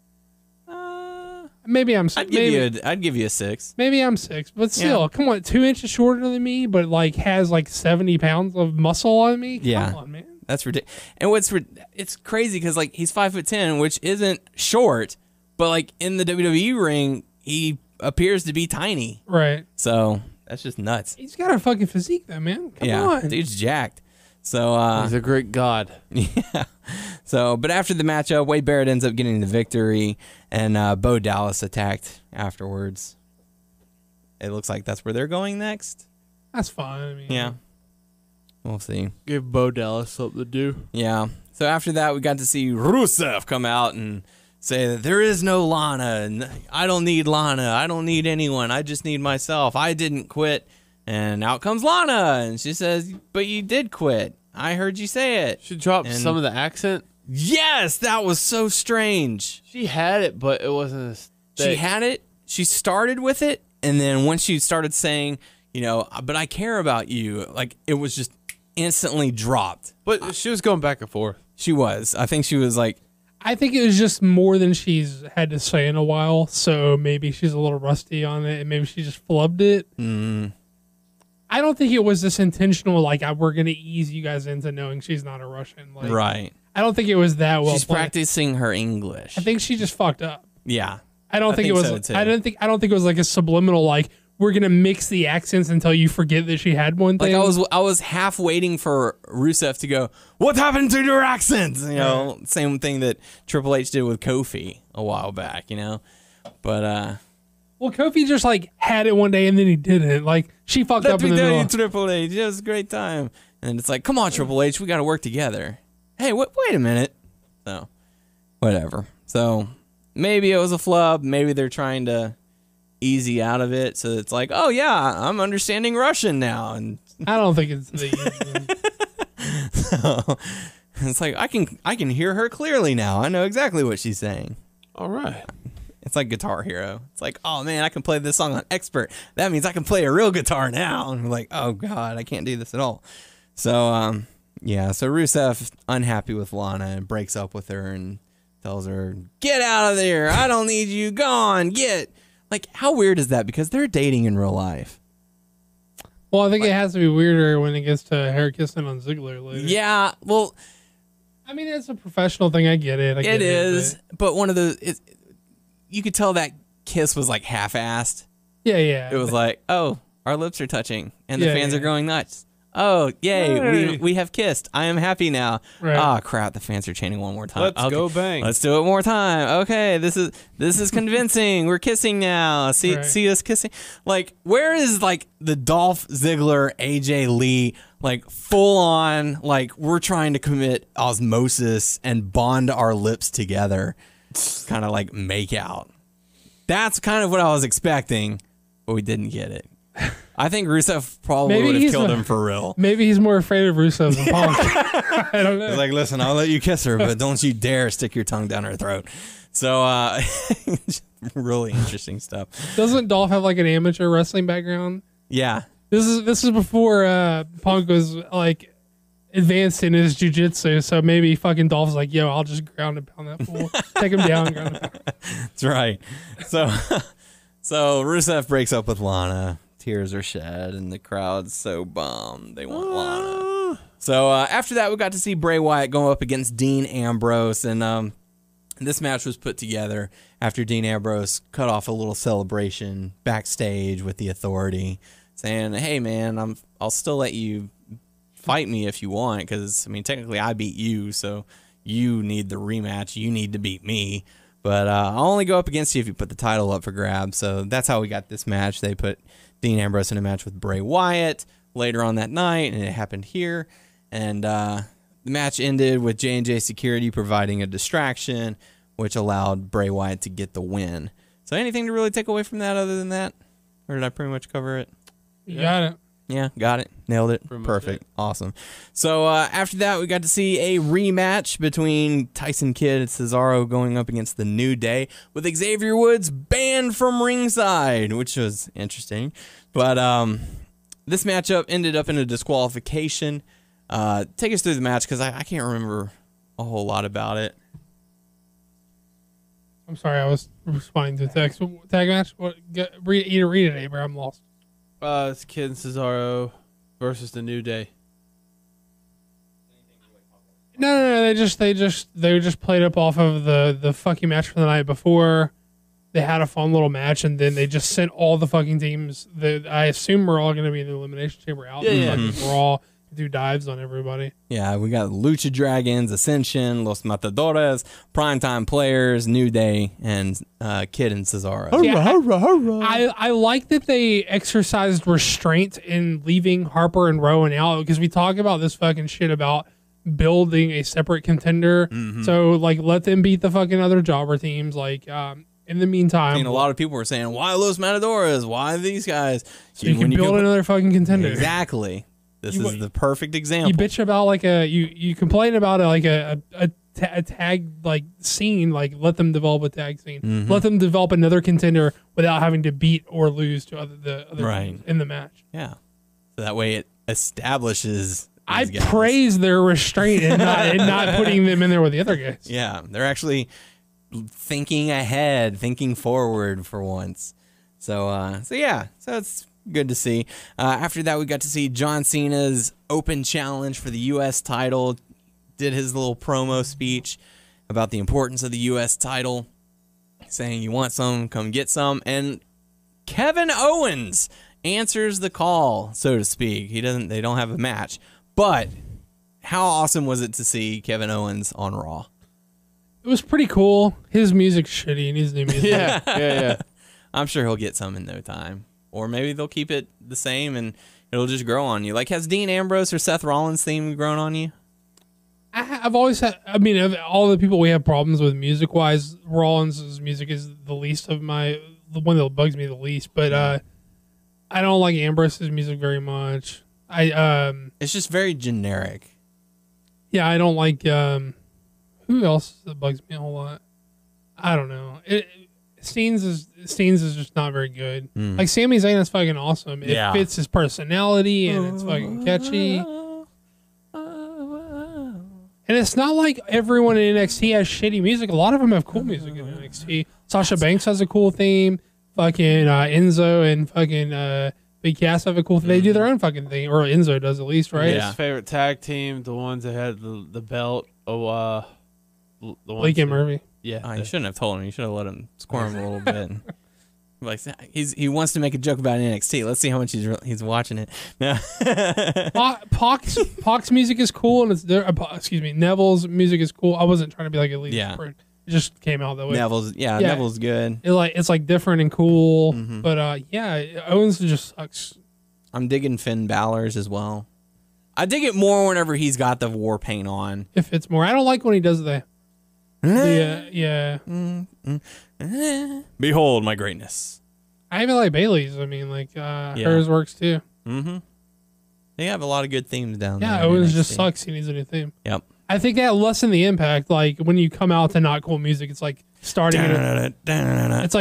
Maybe I'm. I'd give you a 6. Maybe I'm 6, but still, come on, 2 inches shorter than me, but like has like 70 pounds of muscle on me. Yeah, come on, man. That's ridiculous. And it's crazy because like he's 5'10", which isn't short, but like in the WWE ring, he appears to be tiny. Right. So that's just nuts. He's got a fucking physique, though, man. Come on, dude's jacked. So he's a great god. Yeah. So, but after the matchup, Wade Barrett ends up getting the victory, and Bo Dallas attacked afterwards. It looks like that's where they're going next. That's fine. I mean, yeah. We'll see. Give Bo Dallas something to do. Yeah. So after that, we got to see Rusev come out and say that there is no Lana, and I don't need Lana. I don't need anyone. I just need myself. I didn't quit. And out comes Lana, and she says, but you did quit. I heard you say it. She dropped some of the accent. Yes, that was so strange. She had it, but it wasn't as thick. She had it. She started with it, and then once she started saying, but I care about you, like, it was just instantly dropped. But she was going back and forth. She was. I think she was like... I think it was just more than she's had to say in a while, so maybe she's a little rusty on it, and maybe she just flubbed it. I don't think it was this intentional, like, we're going to ease you guys into knowing she's not a Russian. Like, right. I don't think it was that well She's practicing her English. I think she just fucked up. Yeah. I don't think it was. So, I don't think it was like a subliminal, like, we're going to mix the accents until you forget that she had one thing. Like, I was half waiting for Rusev to go, what happened to your accents? Same thing that Triple H did with Kofi a while back, But, well, Kofi just like had it one day and then he didn't. Like, she fucked up in the middle. Let me tell you, Triple H, it was a great time. And it's like, come on, Triple H, we got to work together. Hey, wait a minute. So, whatever. So, maybe it was a flub. Maybe they're trying to easy out of it. So it's like, oh yeah, I'm understanding Russian now. And I don't think it's the easy. So it's like I can hear her clearly now. I know exactly what she's saying. All right. It's like Guitar Hero. It's like, oh man, I can play this song on expert. That means I can play a real guitar now. And we're like, oh god, I can't do this at all. So yeah, so Rusev unhappy with Lana and breaks up with her and tells her, get out of there. I don't need you. Gone. Get. Like, how weird is that? Because they're dating in real life. Well, I think it has to be weirder when it gets to hair kissing on Ziggler later. Yeah, well, I mean, it's a professional thing. I get it. It is, but one of the, you could tell that kiss was like half-assed. Yeah. It was like, oh, our lips are touching, and the fans are going nuts. Oh, yay, Hey. we have kissed. I am happy now. Right. Ah, crap, the fans are chanting one more time. Let's go bang. Let's do it more time. Okay, this is convincing. We're kissing now. See us kissing. Like, where is like the Dolph Ziggler, AJ Lee, like full on, like we're trying to commit osmosis and bond our lips together, kind of like make out. That's kind of what I was expecting, but we didn't get it. I think Rusev probably would have killed him for real. Maybe he's more afraid of Rusev than Punk. I don't know. He's like, listen, I'll let you kiss her, but don't you dare stick your tongue down her throat. So, really interesting stuff. Doesn't Dolph have like an amateur wrestling background? Yeah. This is before Punk was like advanced in his jiu-jitsu, so maybe fucking Dolph's like, yo, I'll just ground and pound that fool. Take him down, ground and pound. That's right. So Rusev breaks up with Lana. Tears are shed, and the crowd's so bummed. They want Lana. So after that, we got to see Bray Wyatt go up against Dean Ambrose, and this match was put together after Dean Ambrose cut off a little celebration backstage with the Authority, saying, "Hey, man, I'll still let you fight me if you want, because I mean, technically, I beat you, so you need the rematch. You need to beat me." But I'll only go up against you if you put the title up for grabs. So that's how we got this match. They put Dean Ambrose in a match with Bray Wyatt later on that night, and it happened here. And the match ended with J&J Security providing a distraction, which allowed Bray Wyatt to get the win. So anything to really take away from that other than that? Or did I pretty much cover it? You got it. Yeah, got it. Nailed it. Perfect. Awesome. So after that, we got to see a rematch between Tyson Kidd and Cesaro going up against the New Day with Xavier Woods banned from ringside, which was interesting. But this matchup ended up in a disqualification. Take us through the match, because I can't remember a whole lot about it. I'm sorry, I was responding to text. Tag match? What? Read it, Abraham. I'm lost. It's Kid and Cesaro versus the New Day. No. They just played up off of the fucking match from the night before. They had a fun little match, and then they just sent all the fucking teams that I assume were all going to be in the Elimination Chamber out in fucking Raw to do dives on everybody. Yeah, we got Lucha Dragons, Ascension, Los Matadores, Primetime Players, New Day, and Kid and Cesaro. Yeah, I like that they exercised restraint in leaving Harper and Rowan out, because we talk about this fucking shit about building a separate contender. So, like, let them beat the fucking other jobber teams. Like, in the meantime, A lot of people were saying, why Los Matadores? Why these guys? So you can build another fucking contender. Exactly. This is the perfect example. You bitch about like you complain about a tag like scene. Like, let them develop a tag scene. Let them develop another contender without having to beat or lose to the other teams in the match. Yeah. So that way it establishes. I praise their restraint and not putting them in there with the other guys. Yeah, they're actually thinking ahead, thinking forward for once. So it's good to see. After that, we got to see John Cena's open challenge for the U.S. title. Did his little promo speech about the importance of the U.S. title, saying, you want some, come get some. And Kevin Owens answers the call, so to speak. They don't have a match. But how awesome was it to see Kevin Owens on Raw? It was pretty cool. His music's shitty and his new music. Yeah. I'm sure he'll get some in no time. Or maybe they'll keep it the same and it'll just grow on you. Like, has Dean Ambrose or Seth Rollins' theme grown on you? I've always had, of all the people we have problems with music-wise, Rollins' music is the one that bugs me the least. But I don't like Ambrose's music very much. It's just very generic. Yeah, I don't like, who else that bugs me a whole lot? I don't know. Steens is just not very good. Like, Sami Zayn is fucking awesome. It fits his personality and it's fucking catchy. And it's not like everyone in NXT has shitty music. A lot of them have cool music in NXT. Sasha Banks has a cool theme. Fucking Enzo and fucking Big Cass have a cool thing. They do their own fucking thing, or Enzo does at least, right? His favorite tag team, the ones that had the belt. The ones Blake and Murphy. Yeah. You shouldn't have told him. You should have let him squirm a little bit. Like he wants to make a joke about NXT. Let's see how much he's watching it. No. Pac's music is cool, and Neville's music is cool. I wasn't trying to be like a lead. Yeah. It just came out that way. Neville's good. It's like different and cool, Mm-hmm. but Owens just sucks. I'm digging Finn Balor's as well. I dig it more whenever he's got the war paint on. If it's more, I don't like when he does the Behold my greatness. I even like Bailey's. I mean, like hers works too. Mm-hmm. They have a lot of good themes down there. Yeah, Owens just sucks. He needs a new theme. Yep. I think that lessened the impact. Like when you come out to not cool music, it's like starting at a disadvantage.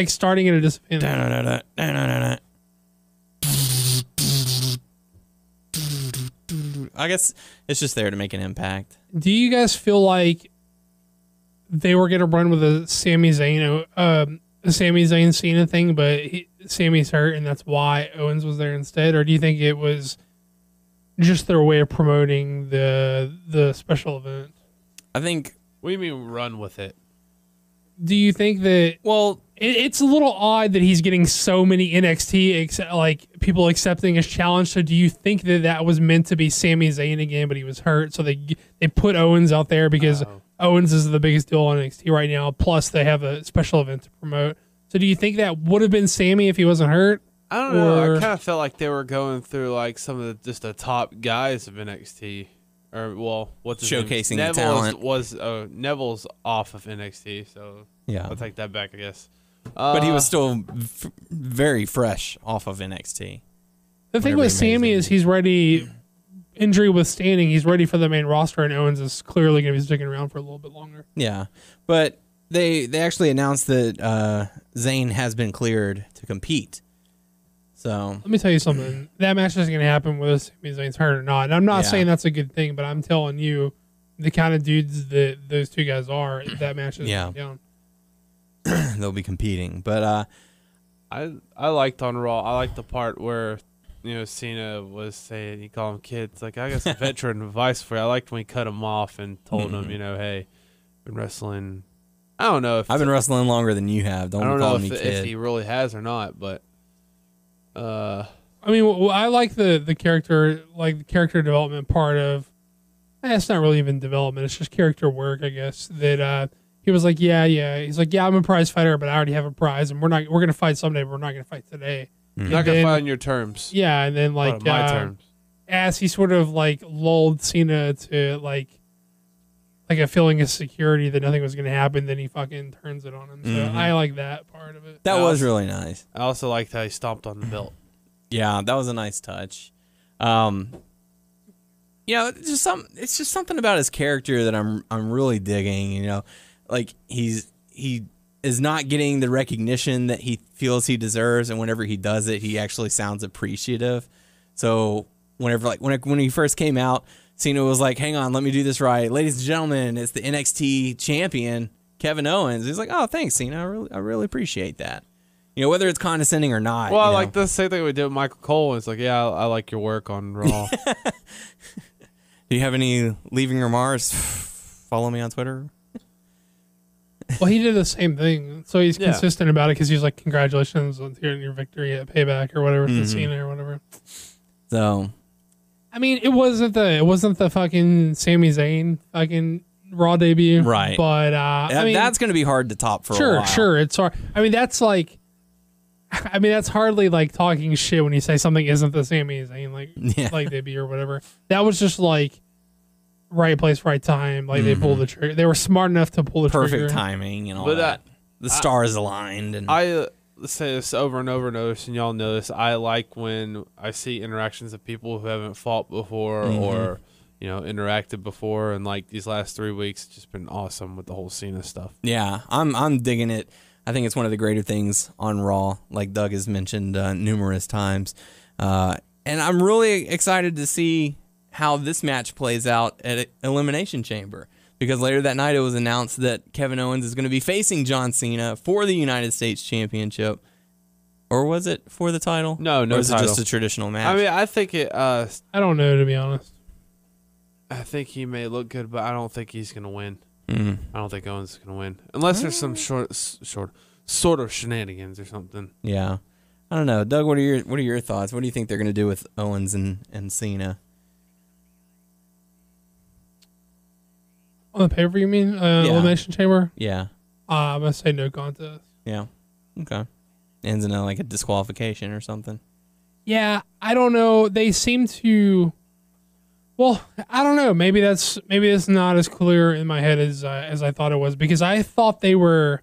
I guess it's just there to make an impact. Do you guys feel like they were going to run with a Sami Zayn Cena thing, but Sami's hurt and that's why Owens was there instead? Or do you think it was just their way of promoting the special event? I think. What do you mean run with it? Do you think that? Well, it's a little odd that he's getting so many NXT like people accepting his challenge. So do you think that was meant to be Sami Zayn again, but he was hurt, so they put Owens out there because Owens is the biggest deal on NXT right now. Plus they have a special event to promote. So do you think that would have been Sami if he wasn't hurt? I don't know. I kind of felt like they were going through like some of the top guys of NXT. Or what's his showcasing name? the talent. Neville's off of NXT, so yeah, I'll take that back, I guess. But he was still very fresh off of NXT. The thing with Sami is he's ready, injury withstanding, he's ready for the main roster, and Owens is clearly going to be sticking around for a little bit longer. Yeah, but they actually announced that Zayn has been cleared to compete. So let me tell you something. That match is going to happen whether Sami Zayn's hurt or not. And I'm not saying that's a good thing, but I'm telling you, the kind of dudes that those two guys are, that match is going down. They'll be competing. But I liked on Raw. I liked the part where Cena was saying he called him kids. Like, I got some veteran advice for you. I liked when he cut him off and told him, hey, been wrestling. I don't know if I've been wrestling longer than you have. Don't call me kid. If he really has or not, but. I mean, I like the character, like the character development part of. It's not really even development; it's just character work, I guess. That he was like, he's like, I'm a prize fighter, but I already have a prize, and we're gonna fight someday, but we're not gonna fight today. You're not gonna fight on your terms. Yeah, and then like my terms. As he sort of like lulled Cena to like a feeling of security that nothing was gonna happen, then he fucking turns it on him. So I like that part of it. That was really nice. I also liked how he stomped on the belt. Yeah, that was a nice touch. It's just something about his character that I'm really digging. Like he is not getting the recognition that he feels he deserves, and whenever he does it, he actually sounds appreciative. So when he first came out, Cena was like, "Hang on, let me do this right, ladies and gentlemen. It's the NXT champion, Kevin Owens." He's like, "Oh, thanks, Cena. I really appreciate that." Whether it's condescending or not. Well, like the same thing we did with Michael Cole. It's like, yeah, I like your work on Raw. Do you have any leaving remarks? Follow me on Twitter. Well, he did the same thing, so he's consistent about it because he's like, "Congratulations on your victory at Payback or whatever, the Cena or whatever." So, I mean, it wasn't the fucking Sami Zayn fucking Raw debut, right? But that's going to be hard to top for a while. Sure, it's hard. I mean, that's hardly like talking shit when you say something isn't the Sami Zayn like debut or whatever. That was just like right place, right time. Like they pulled the trigger. They were smart enough to pull the trigger. Perfect timing and all that. The stars aligned. And I say this over and over and over, and y'all know this. I like when I see interactions of people who haven't fought before or interacted before, and like these last 3 weeks, it's just been awesome with the whole Cena stuff. Yeah, I'm digging it. I think it's one of the greater things on Raw, like Doug has mentioned numerous times. And I'm really excited to see how this match plays out at Elimination Chamber. Because later that night it was announced that Kevin Owens is going to be facing John Cena for the United States Championship. Or was it for the title? No or was it just a traditional match? I mean, I think it... I don't know, to be honest. I think he may look good, but I don't think he's going to win. I don't think Owens is going to win. Unless there's some sort of shenanigans or something. Yeah. I don't know. Doug, what are your thoughts? What do you think they're going to do with Owens and Cena? On the pay-per-view, you mean? Elimination Chamber? Yeah. I'm going to say no contest. Yeah. Okay. Ends in a disqualification or something. Yeah, I don't know. They seem to... Well, I don't know. Maybe that's not as clear in my head as I thought it was, because I thought they were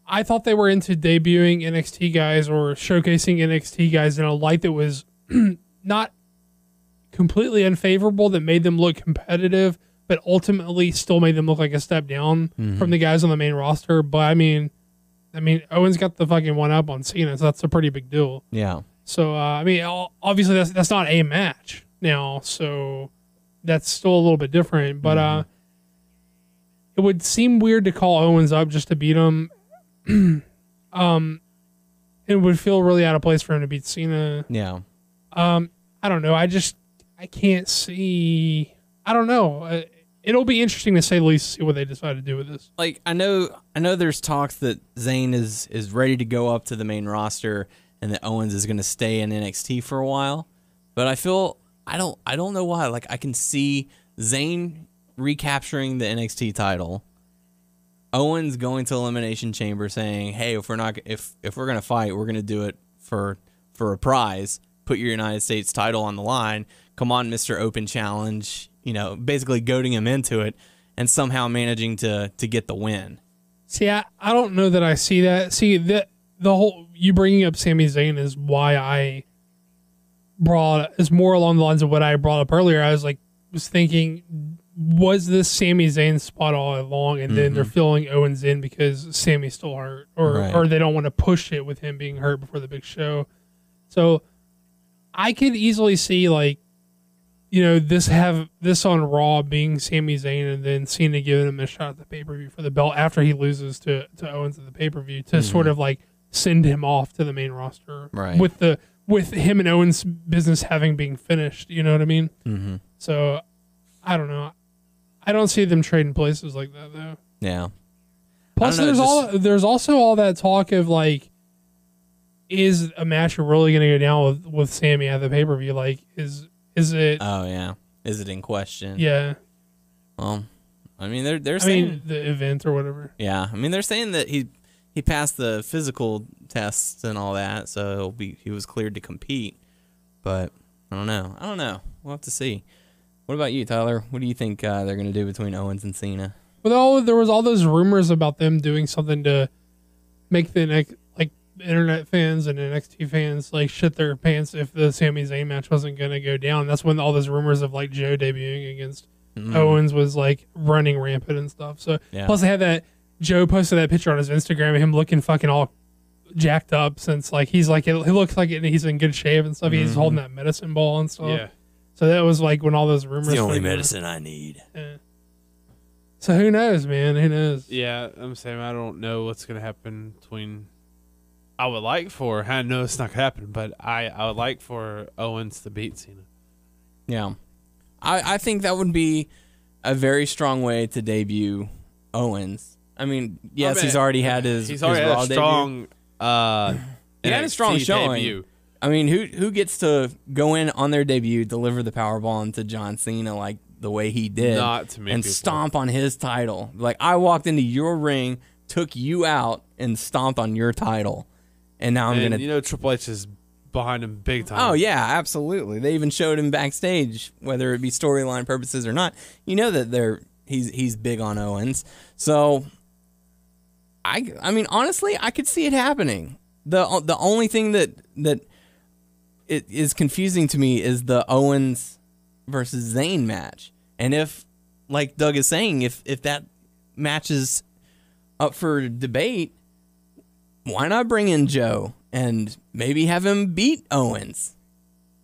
into debuting NXT guys or showcasing NXT guys in a light that was not completely unfavorable, that made them look competitive, but ultimately still made them look like a step down from the guys on the main roster. But I mean, Owens got the fucking one up on Cena, so that's a pretty big deal. Yeah. So obviously that's not a match now, so that's still a little bit different. But it would seem weird to call Owens up just to beat him. It would feel really out of place for him to beat Cena. Yeah. I don't know. I can't see. I don't know. It'll be interesting to say the least to see what they decide to do with this. I know there's talks that Zayn is ready to go up to the main roster, and that Owens is going to stay in NXT for a while. But I don't know why. I can see Zayn recapturing the NXT title, Owens going to Elimination Chamber saying, "Hey, if we're going to fight, we're going to do it for a prize. Put your United States title on the line. Come on, Mr. Open Challenge." Basically goading him into it, and somehow managing to get the win. See, I don't know that I see that. See, the whole you bringing up Sami Zayn is why I is more along the lines of what I brought up earlier. I was thinking, was this Sami Zayn spot all along, and then they're filling Owens in because Sami's still hurt, or they don't want to push it with him being hurt before the big show. So I could easily see this on Raw being Sami Zayn, and then Cena giving him a shot at the pay-per-view for the belt after he loses to Owens at the pay-per-view to sort of send him off to the main roster, right? With him and Owens' business having been finished, you know what I mean? Mm-hmm. So I don't know. I don't see them trading places like that though. Yeah. Plus, there's also all that talk of is a match really going to go down with Sami at the pay-per-view? Is it? Oh yeah. Is it in question? Yeah. Well, they're saying the event or whatever. Yeah. They're saying that he passed the physical tests and all that, so he was cleared to compete. But I don't know. We'll have to see. What about you, Tyler? What do you think they're going to do between Owens and Cena? Well, there was all those rumors about them doing something to make the internet fans and NXT fans shit their pants if the Sami Zayn match wasn't going to go down. That's when all those rumors of Joe debuting against Owens was running rampant and stuff. So plus they had that Joe posted that picture on his Instagram of him looking fucking all jacked up since he looks like he's in good shape and stuff. He's holding that medicine ball and stuff. Yeah. So that was when all those rumors. It's the only medicine I need. Yeah. So who knows, man? Who knows? Yeah, I'm saying I don't know what's going to happen between. I would like for. I know it's not going to happen, but I would like for Owens to beat Cena. Yeah, I think that would be a very strong way to debut Owens. He's already had his already Raw had a strong. He had a strong showing. Debut. Who gets to go in on their debut, deliver the Powerbomb into John Cena the way he did, not to me, and stomp on his title? I walked into your ring, took you out, and stomped on your title, and now I'm gonna. Triple H is behind him big time. Oh yeah, absolutely. They even showed him backstage, whether it be storyline purposes or not. That he's big on Owens, so. Honestly, I could see it happening. The only thing that it is confusing to me is the Owens versus Zayn match. And if, like Doug is saying, if that match is up for debate, why not bring in Joe and maybe have him beat Owens?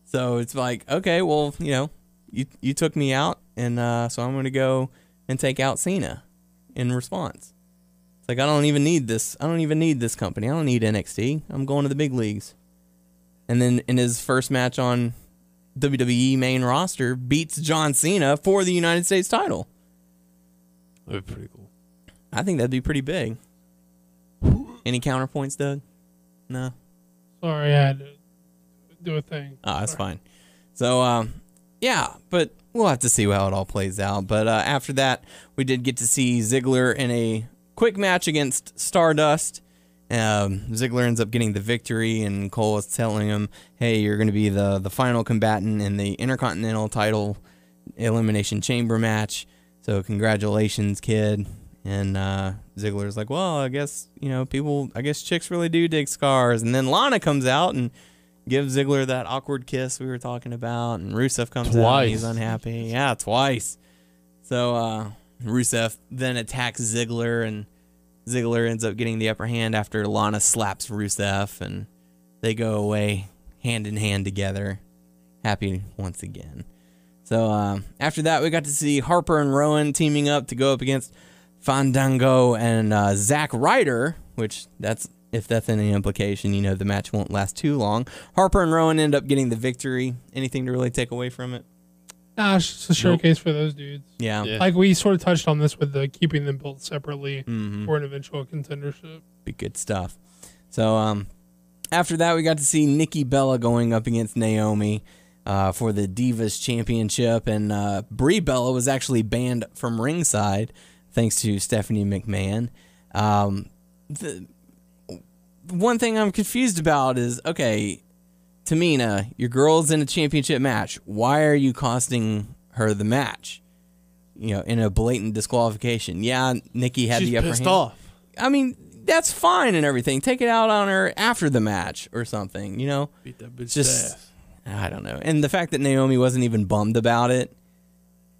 So it's okay, well, you took me out, and so I'm going to go and take out Cena in response. It's I don't even need this. I don't even need this company. I don't need NXT. I'm going to the big leagues. And then in his first match on WWE main roster, beats John Cena for the United States title. That'd be pretty cool. I think that'd be pretty big. Any counterpoints, Doug? No? Sorry, I had to do a thing. Oh, that's fine. So, yeah, but we'll have to see how it all plays out. But after that, we did get to see Ziggler in a quick match against Stardust. Ziggler ends up getting the victory, and Cole is telling him, hey, you're going to be the final combatant in the Intercontinental title Elimination Chamber match. So congratulations, kid. And Ziggler's like, well, I guess, chicks really do dig scars. And then Lana comes out and gives Ziggler that awkward kiss we were talking about. And Rusev comes out and he's unhappy. Yeah, twice. So Rusev then attacks Ziggler, and Ziggler ends up getting the upper hand after Lana slaps Rusev. And they go away hand in hand together, happy once again. So after that, we got to see Harper and Rowan teaming up to go up against Fandango and Zack Ryder, which if that's any implication, the match won't last too long. Harper and Rowan end up getting the victory. Anything to really take away from it? Nah, it's just a showcase for those dudes. Yeah. Like we sort of touched on this with the keeping them built separately for an eventual contendership. Be good stuff. So after that, we got to see Nikki Bella going up against Naomi for the Divas Championship, and Brie Bella was actually banned from ringside thanks to Stephanie McMahon. The one thing I'm confused about is, okay, Tamina, your girl's in a championship match. Why are you costing her the match? In a blatant disqualification. Yeah, Nikki had the upper hand. She's pissed off. I mean, that's fine and everything. Take it out on her after the match or something, Beat that bitch ass. I don't know. And the fact that Naomi wasn't even bummed about it,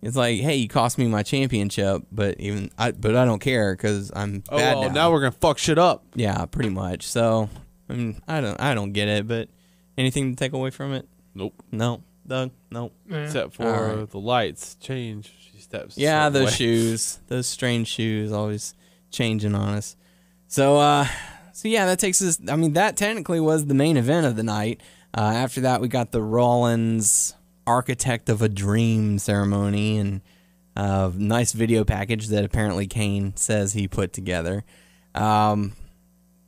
it's like, hey, you cost me my championship, but I don't care because I'm bad now. Now we're gonna fuck shit up. Yeah, pretty much. So, I don't get it. But anything to take away from it? Nope. No, Doug. Nope. Except for the lights change. She steps. Yeah, those shoes, those strange shoes, always changing on us. So yeah, that takes us. That technically was the main event of the night. After that, we got the Rollins Architect of a Dream ceremony and a nice video package that apparently Kane says he put together.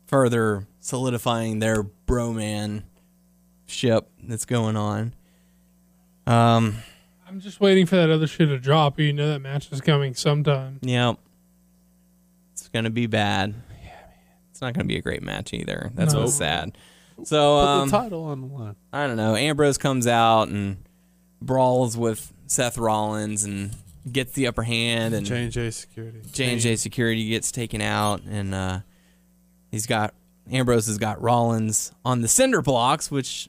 Further solidifying their broman ship that's going on. I'm just waiting for that other shit to drop. That match is coming sometime. Yep. It's going to be bad. Yeah, man. It's not going to be a great match either. That's what's sad. So put the title on the line. I don't know. Ambrose comes out and brawls with Seth Rollins and gets the upper hand, and J&J security gets taken out, and Ambrose has got Rollins on the cinder blocks, which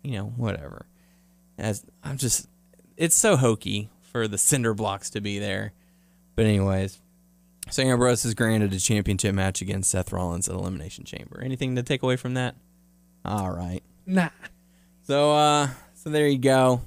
whatever. It's so hokey for the cinder blocks to be there. But anyways, so Ambrose is granted a championship match against Seth Rollins at Elimination Chamber. Anything to take away from that? All right. Nah. So there you go.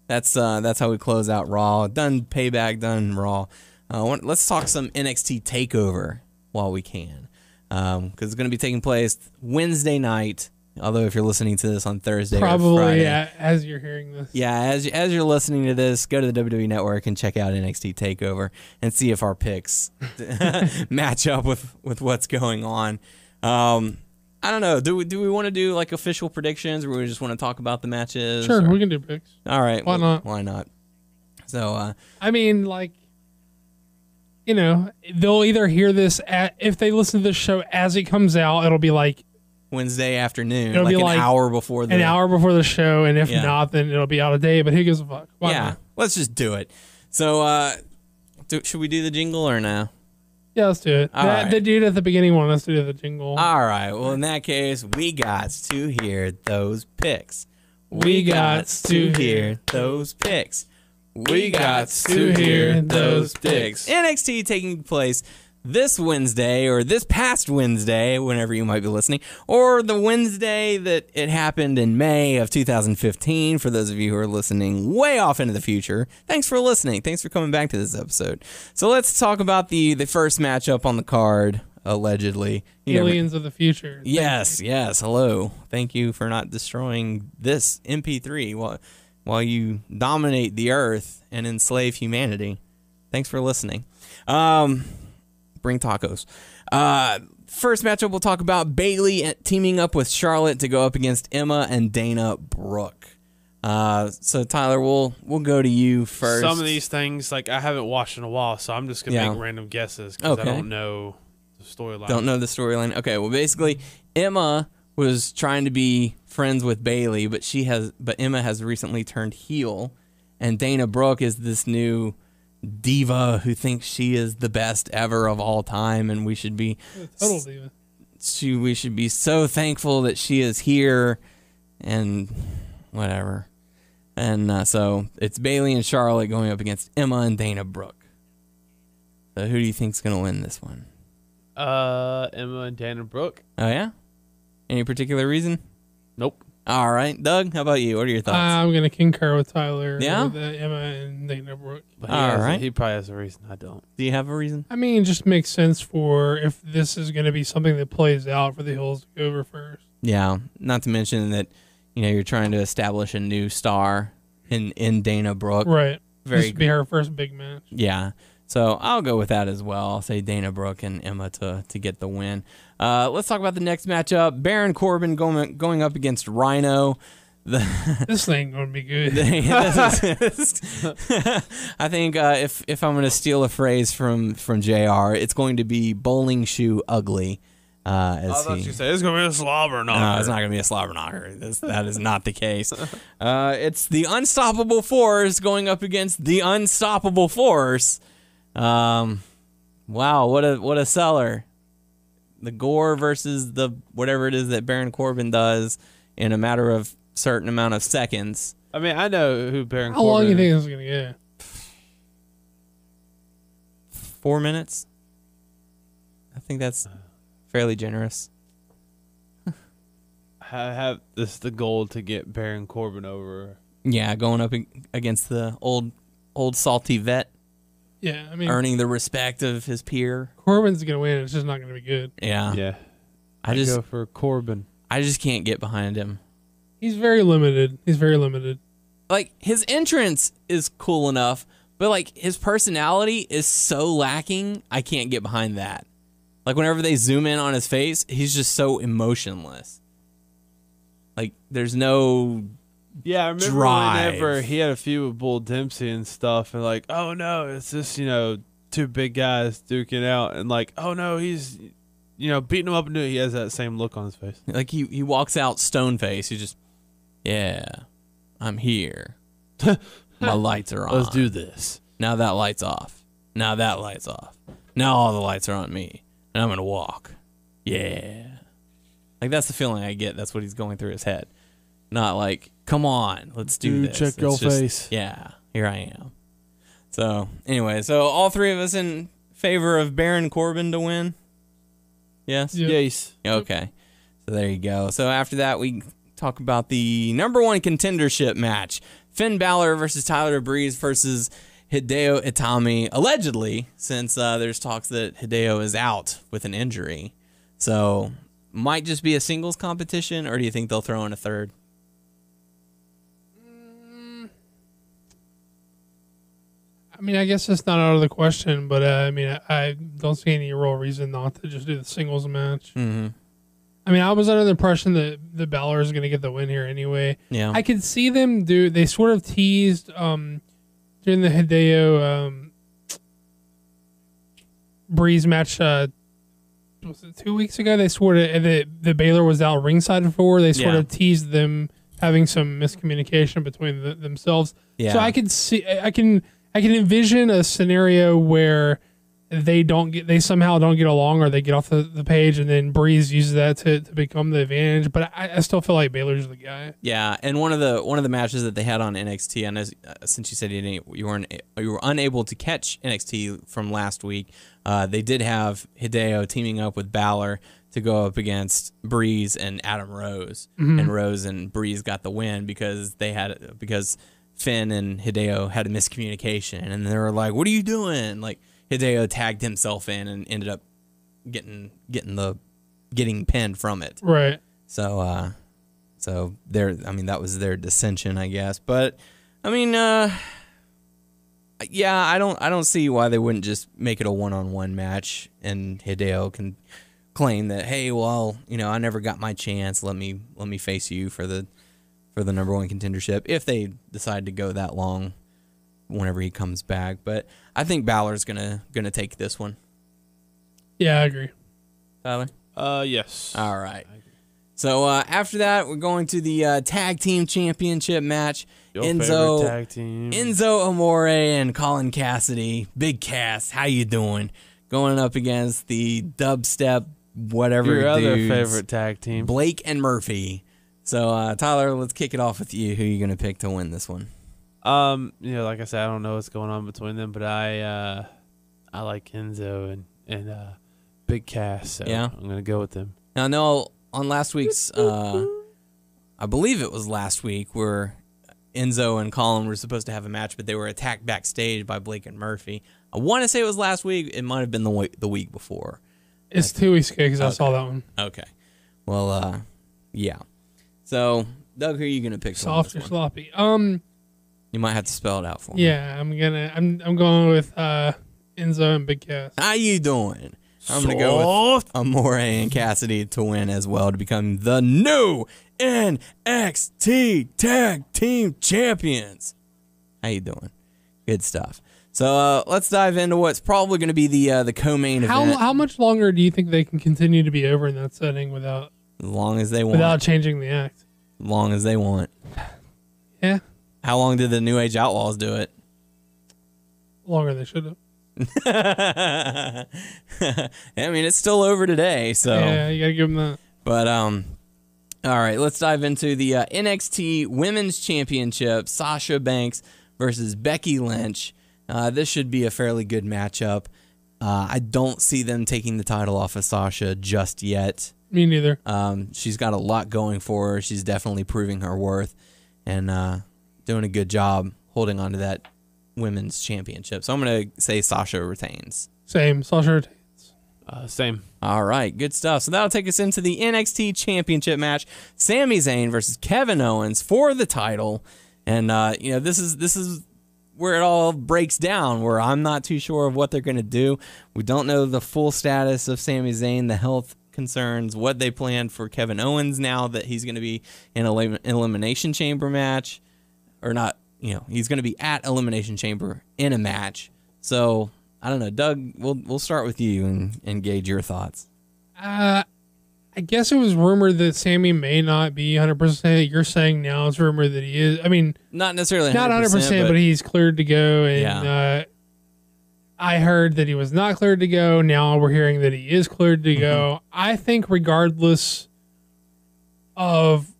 That's how we close out Raw. Done Payback, done Raw. Let's talk some NXT Takeover while we can, because it's going to be taking place Wednesday night. Although if you're listening to this on Thursday or Friday, as you're hearing this, as you're listening to this, go to the WWE Network and check out NXT Takeover and see if our picks match up with what's going on. I don't know. Do we want to do like official predictions, or we just want to talk about the matches? Sure, we can do picks. All right. Why not? Why not? So, they'll either hear this if they listen to this show as it comes out, it'll be like Wednesday afternoon, it'll be an hour before the show, and if not, then it'll be out of date. But who gives a fuck? Why not? Let's just do it. So, should we do the jingle or no? Yeah, let's do it. The dude at the beginning wanted us to do the jingle. All right. Well, in that case, we got to hear those picks. We got to hear those picks. We got to hear those picks. NXT taking place this Wednesday, or this past Wednesday, whenever you might be listening, or the Wednesday that it happened in May of 2015, for those of you who are listening way off into the future. Thanks for listening. Thanks for coming back to this episode. So let's talk about the first matchup on the card, allegedly. Aliens of the future. Yes. Hello. Thank you for not destroying this MP3 while you dominate the earth and enslave humanity. Thanks for listening. Bring tacos. first matchup, we'll talk about Bayley teaming up with Charlotte to go up against Emma and Dana Brooke. So Tyler, we'll go to you first. Some of these things, like, I haven't watched in a while, so I'm just gonna make random guesses because I don't know the storyline. Don't know the storyline. Okay, well, basically, Emma was trying to be friends with Bayley, but Emma has recently turned heel, and Dana Brooke is this new diva who thinks she is the best ever of all time, and we should be total diva. We should be so thankful that she is here, and whatever. And so it's Bayley and Charlotte going up against Emma and Dana Brooke. So who do you think's gonna win this one? Emma and Dana Brooke. Oh yeah? Any particular reason? Nope. All right, Doug. How about you? What are your thoughts? I'm gonna concur with Tyler. Yeah? With, Emma and Dana Brooke. But All right. He probably has a reason. I don't. Do you have a reason? I mean, it just makes sense for if this is gonna be something that plays out for the Hills to go over first. Yeah. Not to mention that you're trying to establish a new star in Dana Brooke. Right. Very This would be her first big match. Yeah. So I'll go with that as well. I'll say Dana Brooke and Emma to get the win. Let's talk about the next matchup. Baron Corbin going up against Rhino. This ain't gonna be good. I think if I'm going to steal a phrase from JR, it's going to be bowling shoe ugly. I thought you said it's going to be a slobber knocker. No, it's not going to be a slobber knocker. That is not the case. It's the Unstoppable Force going up against the Unstoppable Force. Wow, what a seller. The gore versus the whatever it is that Baron Corbin does in a matter of certain amount of seconds. I mean, I know who Baron How Corbin long do you is. think this is gonna get? 4 minutes. I think that's fairly generous. I have this the goal to get Baron Corbin over. Yeah, going up against the old salty vet, Yeah, I mean, earning the respect of his peer. Corbin's gonna win. It's just not gonna be good. Yeah. Yeah. I go for Corbin. I just can't get behind him. He's very limited. Like, his entrance is cool enough, but like his personality is so lacking, I can't get behind that. Like, whenever they zoom in on his face, he's just so emotionless. Like, there's no Yeah, I remember drive. whenever he had a feud with Bull Dempsey and stuff, and like, oh no, it's just, two big guys duking out, and like, oh no, he's, beating him up, and he has that same look on his face. Like, he walks out stone face. He just, yeah, I'm here. My lights are on. Let's do this. Now that light's off. Now that light's off. Now all the lights are on me. And I'm going to walk. Yeah. Like, that's the feeling I get. That's what he's going through his head. Not like, come on, let's do this. Check your It's just, face. Yeah, here I am. So, anyway, all three of us in favor of Baron Corbin to win? Yes? Yeah. Yes. Okay. So there you go. So after that, we talk about the number one contendership match. Finn Balor versus Tyler Breeze versus Hideo Itami, allegedly, since there's talks that Hideo is out with an injury. So might just be a singles competition, or do you think they'll throw in a third? I mean, I guess it's not out of the question, but I don't see any real reason not to just do the singles match. Mm-hmm. I mean, I was under the impression that the Balor is going to get the win here anyway. Yeah. I could see them do. They sort of teased during the Hideo Breeze match. Was it 2 weeks ago? They sort of the Balor was out ringside for. They sort of teased them having some miscommunication between themselves. Yeah. So I could see. I can envision a scenario where they somehow don't get along, or they get off the page, and then Breeze uses that to become the advantage. But I still feel like Baylor's the guy. Yeah, and one of the matches that they had on NXT, and since you said you were unable to catch NXT from last week, they did have Hideo teaming up with Balor to go up against Breeze and Adam Rose, and Rose and Breeze got the win because Finn and Hideo had a miscommunication, and they were like, "What are you doing?" Like, Hideo tagged himself in and ended up getting pinned from it. Right. So that was their dissension, I guess. But I mean, I don't see why they wouldn't just make it a one-on-one match, and Hideo can claim that, hey, well, I never got my chance. Let me face you for the number one contendership if they decide to go that long whenever he comes back. But I think Balor's gonna take this one. Yeah, I agree. Tyler? Yes. All right. So after that, we're going to the tag team championship match. Your favorite tag team. Enzo Amore and Colin Cassidy. Big Cass, how you doing? Going up against the dubstep whatever your other dudes, favorite tag team, Blake and Murphy. So Tyler, let's kick it off with you. Who are you going to pick to win this one? Like I said, I don't know what's going on between them, but I like Enzo and Big Cass. So yeah, I'm going to go with them. Now, no. On last week's, I believe it was last week, where Enzo and Colin were supposed to have a match, but they were attacked backstage by Blake and Murphy. I want to say it was last week. It might have been the week before. It's 2 weeks ago because I saw that one. Okay. Well, yeah. So, Doug, who are you gonna pick? Soft or sloppy? You might have to spell it out for me. Yeah, I'm going with Enzo and Big Cass. How you doing? I'm going to go with Amore and Cassidy to win as well to become the new NXT Tag Team Champions. How you doing? Good stuff. So let's dive into what's probably going to be the co-main event. How much longer do you think they can continue to be over in that setting without as long as they want. Without changing the act? As long as they want. Yeah. How long did the New Age Outlaws do it? Longer than they should have. I mean, it's still over today, so yeah, you gotta give them that. But all right, let's dive into the NXT Women's Championship. Sasha Banks versus Becky Lynch. This should be a fairly good matchup. I don't see them taking the title off of Sasha just yet. Me neither. She's got a lot going for her. She's definitely proving her worth and doing a good job holding on to that Women's Championship. So I'm going to say Sasha retains. Same. Sasha retains. Same. All right. Good stuff. So that'll take us into the NXT Championship match. Sami Zayn versus Kevin Owens for the title. And, this is where it all breaks down, where I'm not too sure of what they're going to do. We don't know the full status of Sami Zayn, the health concerns, what they planned for Kevin Owens now that he's going to be in an Elimination Chamber match. Or not. He's going to be at Elimination Chamber in a match. So, I don't know. Doug, we'll start with you and gauge your thoughts. I guess it was rumored that Sami may not be 100%. You're saying now it's rumored that he is. I mean, not necessarily 100%, not 100%, but he's cleared to go. And I heard that he was not cleared to go. Now we're hearing that he is cleared to go. I think regardless of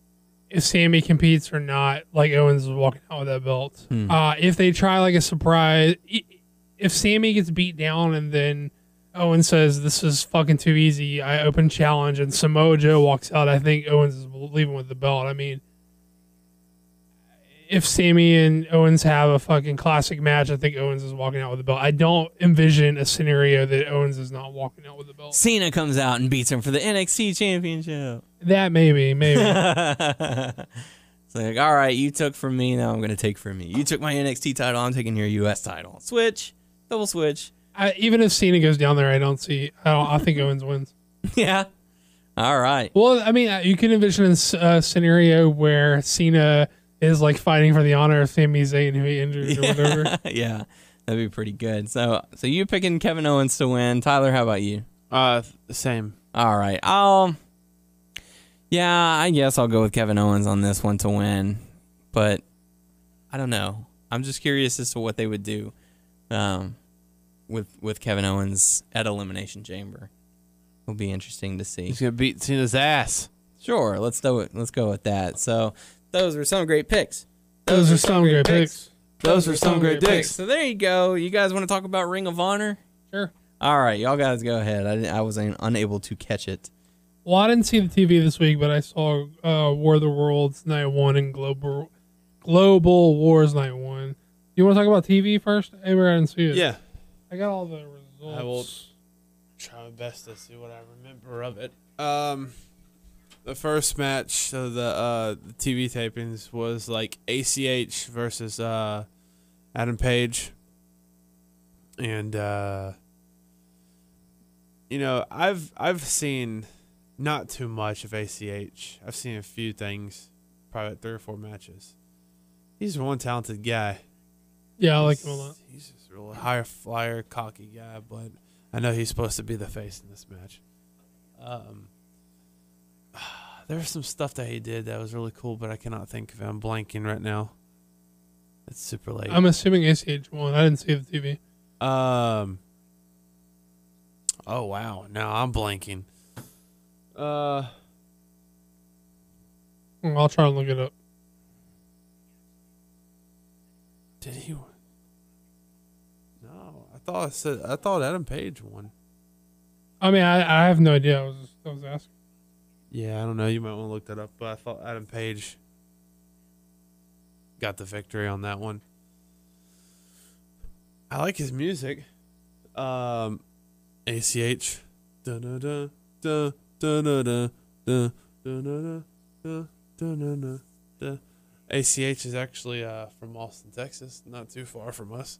if Sami competes or not, like Owens is walking out with that belt. If they try like a surprise, if Sami gets beat down and then Owens says this is fucking too easy, I open challenge, and Samoa Joe walks out, I think Owens is leaving with the belt. I mean, if Sami and Owens have a fucking classic match, I think Owens is walking out with the belt. I don't envision a scenario that Owens is not walking out with the belt. Cena comes out and beats him for the NXT Championship. That maybe. It's like, all right, you took from me, now I'm going to take from you. You took my NXT title, I'm taking your US title. Switch. Double switch. Even if Cena goes down there, I think Owens wins. Yeah. All right. Well, I mean, you can envision a scenario where Cena is like fighting for the honor of Sami Zayn, who he injured or whatever. Yeah, that'd be pretty good. So you're picking Kevin Owens to win. Tyler, how about you? Same. All right. Yeah, I guess I'll go with Kevin Owens on this one to win, but I don't know. I'm just curious as to what they would do with Kevin Owens at Elimination Chamber. It'll be interesting to see. He's gonna beat Cena's ass. Sure, let's do it. Let's go with that. So those were some great picks. Those are some great picks. Those are some great picks. So there you go. You guys want to talk about Ring of Honor? Sure. All right, y'all guys go ahead. I was unable to catch it. Well, I didn't see the TV this week, but I saw War of the Worlds Night 1 and Global Wars Night 1. You want to talk about TV first? I didn't see it. Yeah. I got all the results. I will try my best to see what I remember of it. The first match of the TV tapings was like ACH versus Adam Page. And I've seen not too much of ACH. I've seen a few things, probably 3 or 4 matches. He's one talented guy. Yeah, I like him a lot. He's just a really high flyer, cocky guy, but I know he's supposed to be the face in this match. There's some stuff that he did that was really cool, but I cannot think of it. I'm blanking right now. It's super late. I'm assuming ACH won. I didn't see the TV. Oh wow! Now I'm blanking. I'll try and look it up. Did he? No, I thought Adam Page won. I mean, I have no idea. I was asking. Yeah, I don't know. You might want to look that up, but I thought Adam Page got the victory on that one. I like his music. ACH. ACH is actually from Austin, Texas, not too far from us.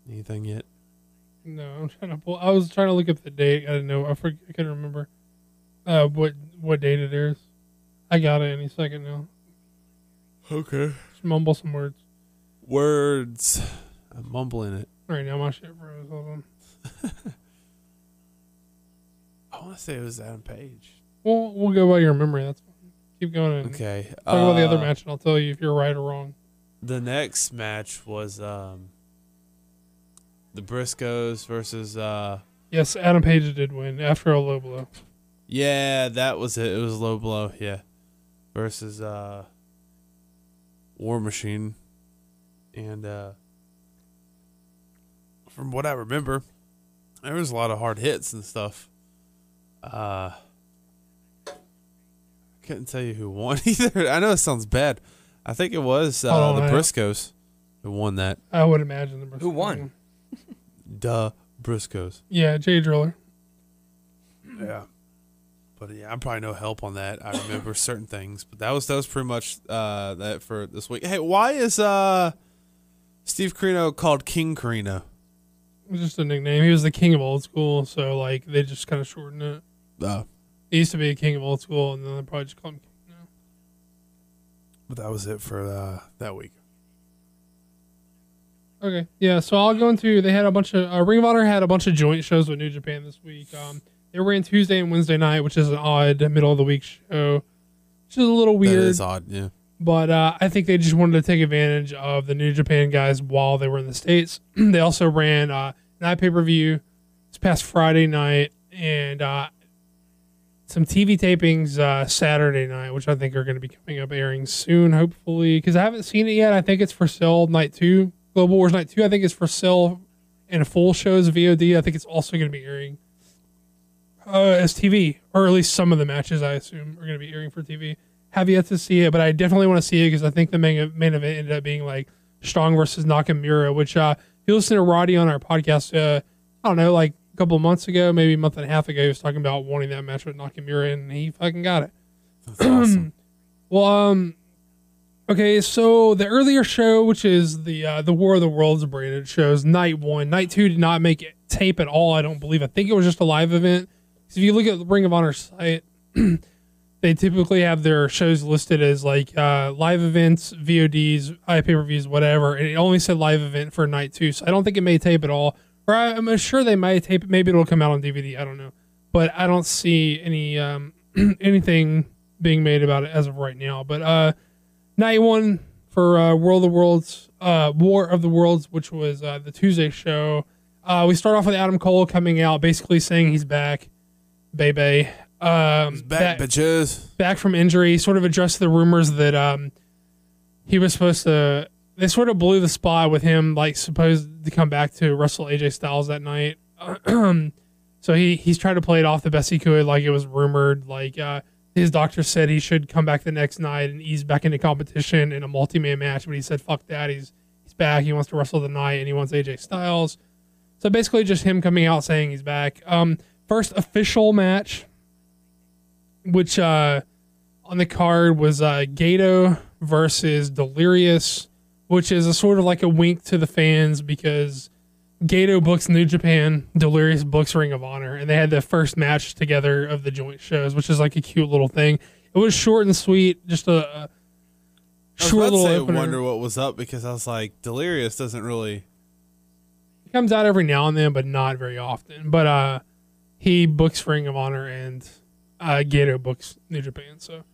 Anything yet? No, I'm trying to pull. I was trying to look up the date. I didn't know. I couldn't remember what date it is. I got it any second now. Okay. Just mumble some words. Words. I'm mumbling it. All right, now my shit froze. Hold on. I want to say it was Adam Page. Well, we'll go by your memory. That's fine. Keep going. And okay. Talk about the other match, and I'll tell you if you're right or wrong. The next match was the Briscoes versus. Yes, Adam Page did win after a low blow. Yeah, that was it. It was low blow. Yeah, versus War Machine, and from what I remember, there was a lot of hard hits and stuff. I couldn't tell you who won either. I know it sounds bad. I think it was the Briscoes who won that. I would imagine the Briscoes. Who won? The Briscoes. Yeah, Jay Driller. Yeah. But yeah, I'm probably no help on that. I remember certain things, but that was pretty much that for this week. Hey, why is Steve Corino called King Corino? It was just a nickname. He was the king of old school, so like they just kind of shortened it. Oh. He used to be a king of old school, and then they probably just called him King now. But that was it for that week. Okay, yeah. So I'll go into. They had a bunch of Ring of Honor had a bunch of joint shows with New Japan this week. They ran Tuesday and Wednesday night, which is an odd middle of the week show, which is a little weird. That is odd, yeah. But I think they just wanted to take advantage of the New Japan guys while they were in the States. They also ran night pay-per-view this past Friday night and some TV tapings Saturday night, which I think are going to be coming up airing soon, hopefully, because I haven't seen it yet. I think it's for sale night 2. Global Wars Night 2, I think, is for sale in a full show's VOD. I think it's also going to be airing as TV, or at least some of the matches, I assume, are going to be airing for TV. Have yet to see it, but I definitely want to see it because I think the main event ended up being like Strong versus Nakamura, which if you listen to Roddy on our podcast, I don't know, like a couple of months ago, maybe a month and a half ago, he was talking about wanting that match with Nakamura, and he fucking got it. That's awesome. Well, okay, so the earlier show, which is the War of the Worlds branded shows, night 1. Night 2 did not make it tape at all, I don't believe. I think it was just a live event. So if you look at the Ring of Honor site, they typically have their shows listed as like live events, VODs, pay-per-views, whatever, and it only said live event for night 2. So I don't think it may tape at all. Or I'm sure they might tape it. Maybe it'll come out on DVD. I don't know. But I don't see any anything being made about it as of right now. But night 1 for War of the Worlds, which was the Tuesday show. We start off with Adam Cole coming out, basically saying he's back, baby. He's back, bitches. Back from injury. Sort of addressed the rumors that he was supposed to. They sort of blew the spot with him, like supposed to come back to wrestle AJ Styles that night. So he's tried to play it off the best he could, like it was rumored, like. His doctor said he should come back the next night and ease back into competition in a multi-man match, but he said, fuck that. He's back. He wants to wrestle the night, and he wants AJ Styles. So basically just him coming out saying he's back. First official match, which on the card was Gato versus Delirious which is a sort of like a wink to the fans because Gato books New Japan, Delirious books Ring of Honor, and they had the first match together of the joint shows, which is like a cute little thing. It was short and sweet, just a short little opener. I wonder what was up because I was like, Delirious doesn't really. He comes out every now and then, but not very often. But he books Ring of Honor and Gato books New Japan. So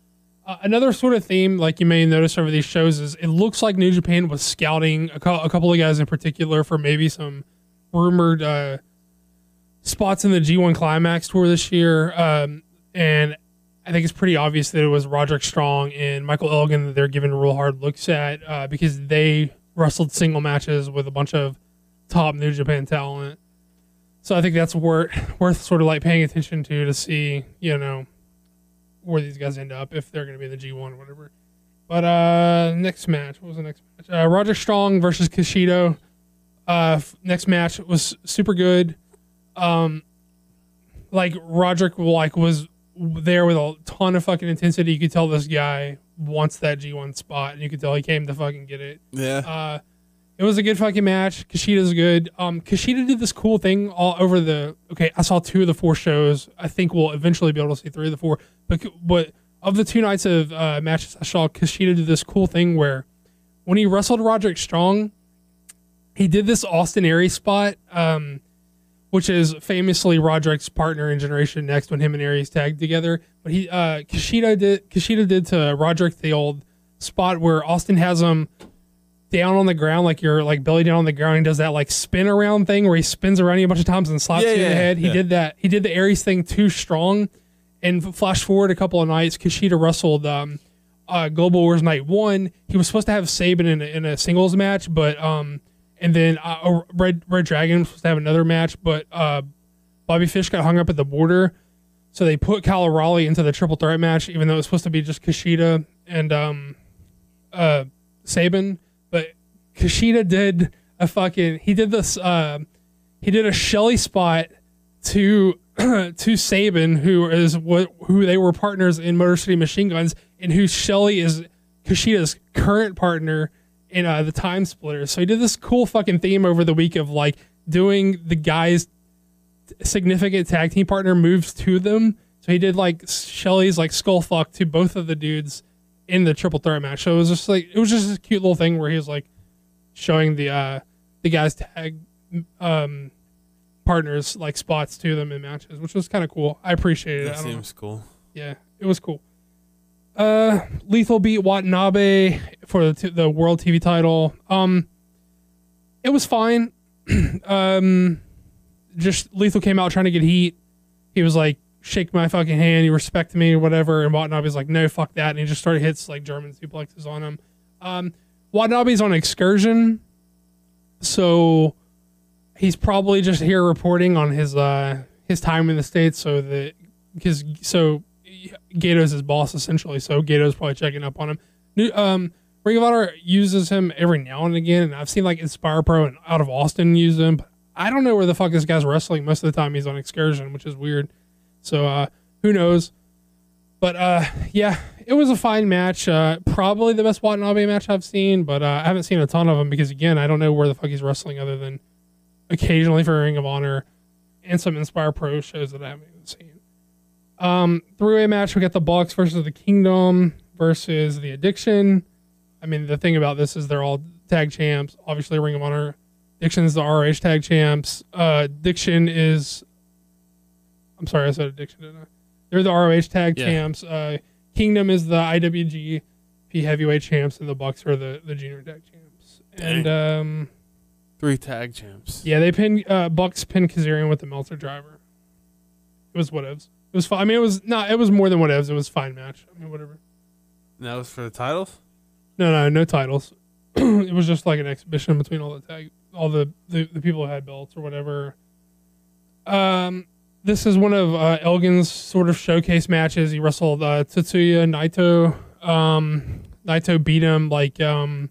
another sort of theme, like you may notice over these shows, is it looks like New Japan was scouting a couple of guys in particular for maybe some rumored spots in the G1 Climax tour this year. And I think it's pretty obvious that it was Roderick Strong and Michael Elgin that they're giving real hard looks at because they wrestled single matches with a bunch of top New Japan talent. So I think that's worth sort of like paying attention to see, where these guys end up, if they're going to be in the G1 or whatever. But next match. What was the next match? Roderick Strong versus Kishido. Next match was super good. Roderick was there with a ton of fucking intensity. You could tell this guy wants that G1 spot, and you could tell he came to fucking get it. Yeah. It was a good fucking match. Kishida's good. Kushida did this cool thing all over I saw 2 of the 4 shows. I think we'll eventually be able to see 3 of the 4. But of the 2 nights of matches I saw, Kushida did this cool thing where when he wrestled Roderick Strong, he did this Austin Aries spot, which is famously Roderick's partner in Generation Next when him and Aries tagged together. But Kushida did to Roderick the old spot where Austin has him down on the ground, like you're like belly down on the ground. He does that like spin around thing where he spins around you a bunch of times and slaps you in the head. He did that. He did the Aries thing too strong. And flash forward a couple of nights, Kushida wrestled Global Wars Night 1. He was supposed to have Sabin in a singles match, but and then Red Dragon was supposed to have another match, but Bobby Fish got hung up at the border, so they put Kyle O'Reilly into the triple threat match, even though it was supposed to be just Kushida and Sabin. But Kushida did he did a Shelly spot to Sabin, who they were partners in Motor City Machine Guns, and who Shelly is Kushida's current partner in the Time Splitters. So he did this cool fucking theme over the week of like doing the guys' significant tag team partner moves to them. So he did like Shelly's like skull fuck to both of the dudes in the triple threat match. So it was just a cute little thing where he was like showing the guys' tag partners like spots to them in matches, which was kind of cool. I appreciated it. That seems cool. Yeah, it was cool. Lethal beat Watanabe for the world TV title. It was fine. Just Lethal came out trying to get heat. He was like, shake my fucking hand, you respect me or whatever, and Watanabe's like, no, fuck that, and he just started hits like German suplexes on him. Watanabe's on excursion, so he's probably just here reporting on his time in the States, so Gato's his boss essentially, so Gato's probably checking up on him. Ring of Honor uses him every now and again, and I've seen like Inspire Pro and Out of Austin use him, but I don't know where the fuck this guy's wrestling most of the time. He's on excursion, which is weird. So who knows? But yeah, it was a fine match. Probably the best Watanabe match I've seen, but I haven't seen a ton of them because again, I don't know where the fuck he's wrestling other than occasionally for Ring of Honor and some Inspire Pro shows that I haven't even seen. Three-way match, we got the Bucks versus the Kingdom versus the Addiction. I mean, the thing about this is they're all tag champs. Obviously, Ring of Honor. Addiction's the ROH tag champs. Addiction is... I'm sorry, I said Addiction, didn't I? They're the ROH tag champs. Kingdom is the IWGP heavyweight champs, and the Bucks are the junior tag champs. Dang. And 3 tag champs. yeah, they pinned Bucks pinned Kazarian with the Meltzer driver. It was whatevs. It was fine. I mean, it was more than whatevs. It was a fine match. I mean, whatever. And that was for the titles? No titles. It was just like an exhibition between all the people who had belts or whatever. This is one of Elgin's sort of showcase matches. He wrestled Tetsuya Naito. Naito beat him like Elgin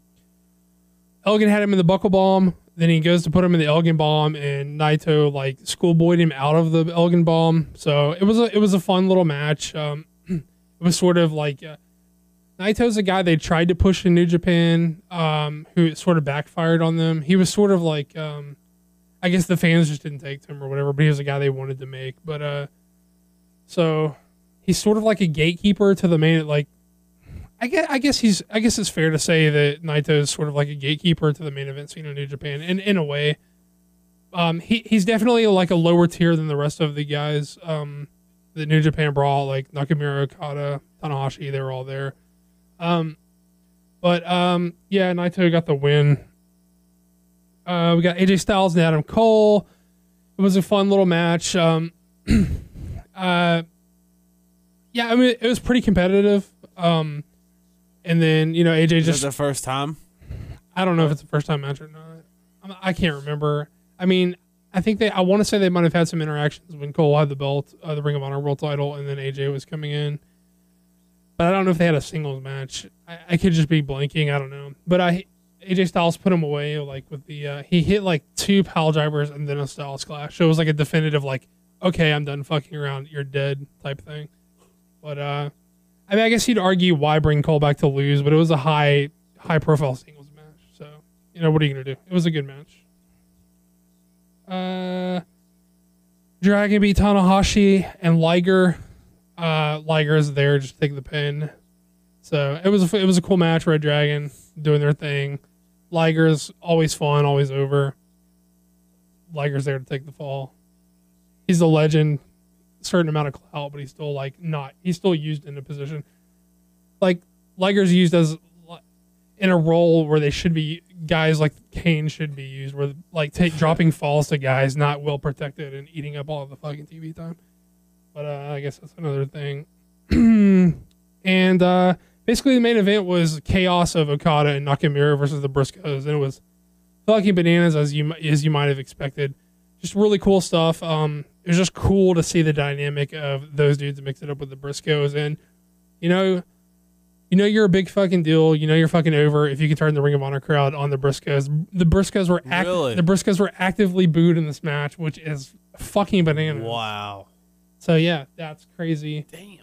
had him in the buckle bomb. Then he goes to put him in the Elgin bomb, and Naito like schoolboyed him out of the Elgin bomb. So it was a fun little match. It was sort of like Naito's a guy they tried to push in New Japan, who sort of backfired on them. He was sort of like, I guess the fans just didn't take to him or whatever, but he was a guy they wanted to make. But so he's sort of like a gatekeeper to the main. Like, I guess it's fair to say that Naito is sort of like a gatekeeper to the main event scene in New Japan, in a way. He's definitely like a lower tier than the rest of the guys. The New Japan brought, like Nakamura, Okada, Tanahashi, they were all there. Yeah, Naito got the win. We got AJ Styles and Adam Cole. It was a fun little match. Yeah, I mean, it was pretty competitive. And then, AJ Is just... that the first time? I don't know if it's the first time match or not. I can't remember. I mean, I want to say they might have had some interactions when Cole had the belt, the Ring of Honor World title, and then AJ was coming in. But I don't know if they had a singles match. I could just be blanking. I don't know. But AJ Styles put him away, like with the he hit like 2 pile drivers and then a Styles Clash. So it was like a definitive, like, okay, I'm done fucking around, you're dead type thing. But I mean, I guess you'd argue why bring Cole back to lose, but it was a high profile singles match. So what are you gonna do? It was a good match. Dragon beat Tanahashi and Liger. Liger is there just to take the pin. So it was a cool match. Red Dragon doing their thing. Liger's always fun, always over. Liger's there to take the fall. He's a legend, certain amount of clout, but he's still he's still used in a position. Like Liger's used as in a role where they should be, guys like Kane should be used, where like dropping falls to guys not well protected and eating up all of the fucking TV time. But I guess that's another thing. And basically the main event was chaos of Okada and Nakamura versus the Briscoes, and it was fucking bananas as you might have expected. Just really cool stuff. It was just cool to see the dynamic of those dudes mix it up with the Briscoes, and you're a big fucking deal. You're fucking over if you can turn the Ring of Honor crowd on the Briscoes. The Briscoes were actively booed in this match, which is fucking bananas. Wow. So yeah, that's crazy. Damn.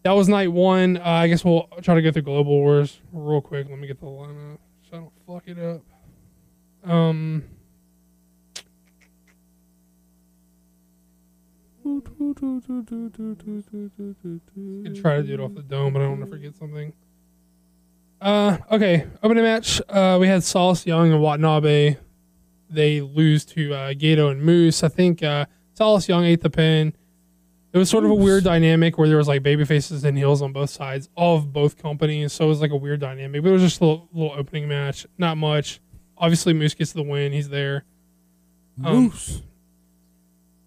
That was night 1. I guess we'll try to go through Global Wars real quick. Let me get the lineup so I don't fuck it up. I can try to do it off the dome, but I don't want to forget something. Okay, opening match. We had Sauce Young and Watanabe. They lose to Gato and Moose. I think Sauce Young ate the pin. It was sort of a weird dynamic where there was like baby faces and heels on both sides of both companies. So it was like a weird dynamic, but it was just a little opening match. Not much. Obviously, Moose gets the win. He's there. Moose.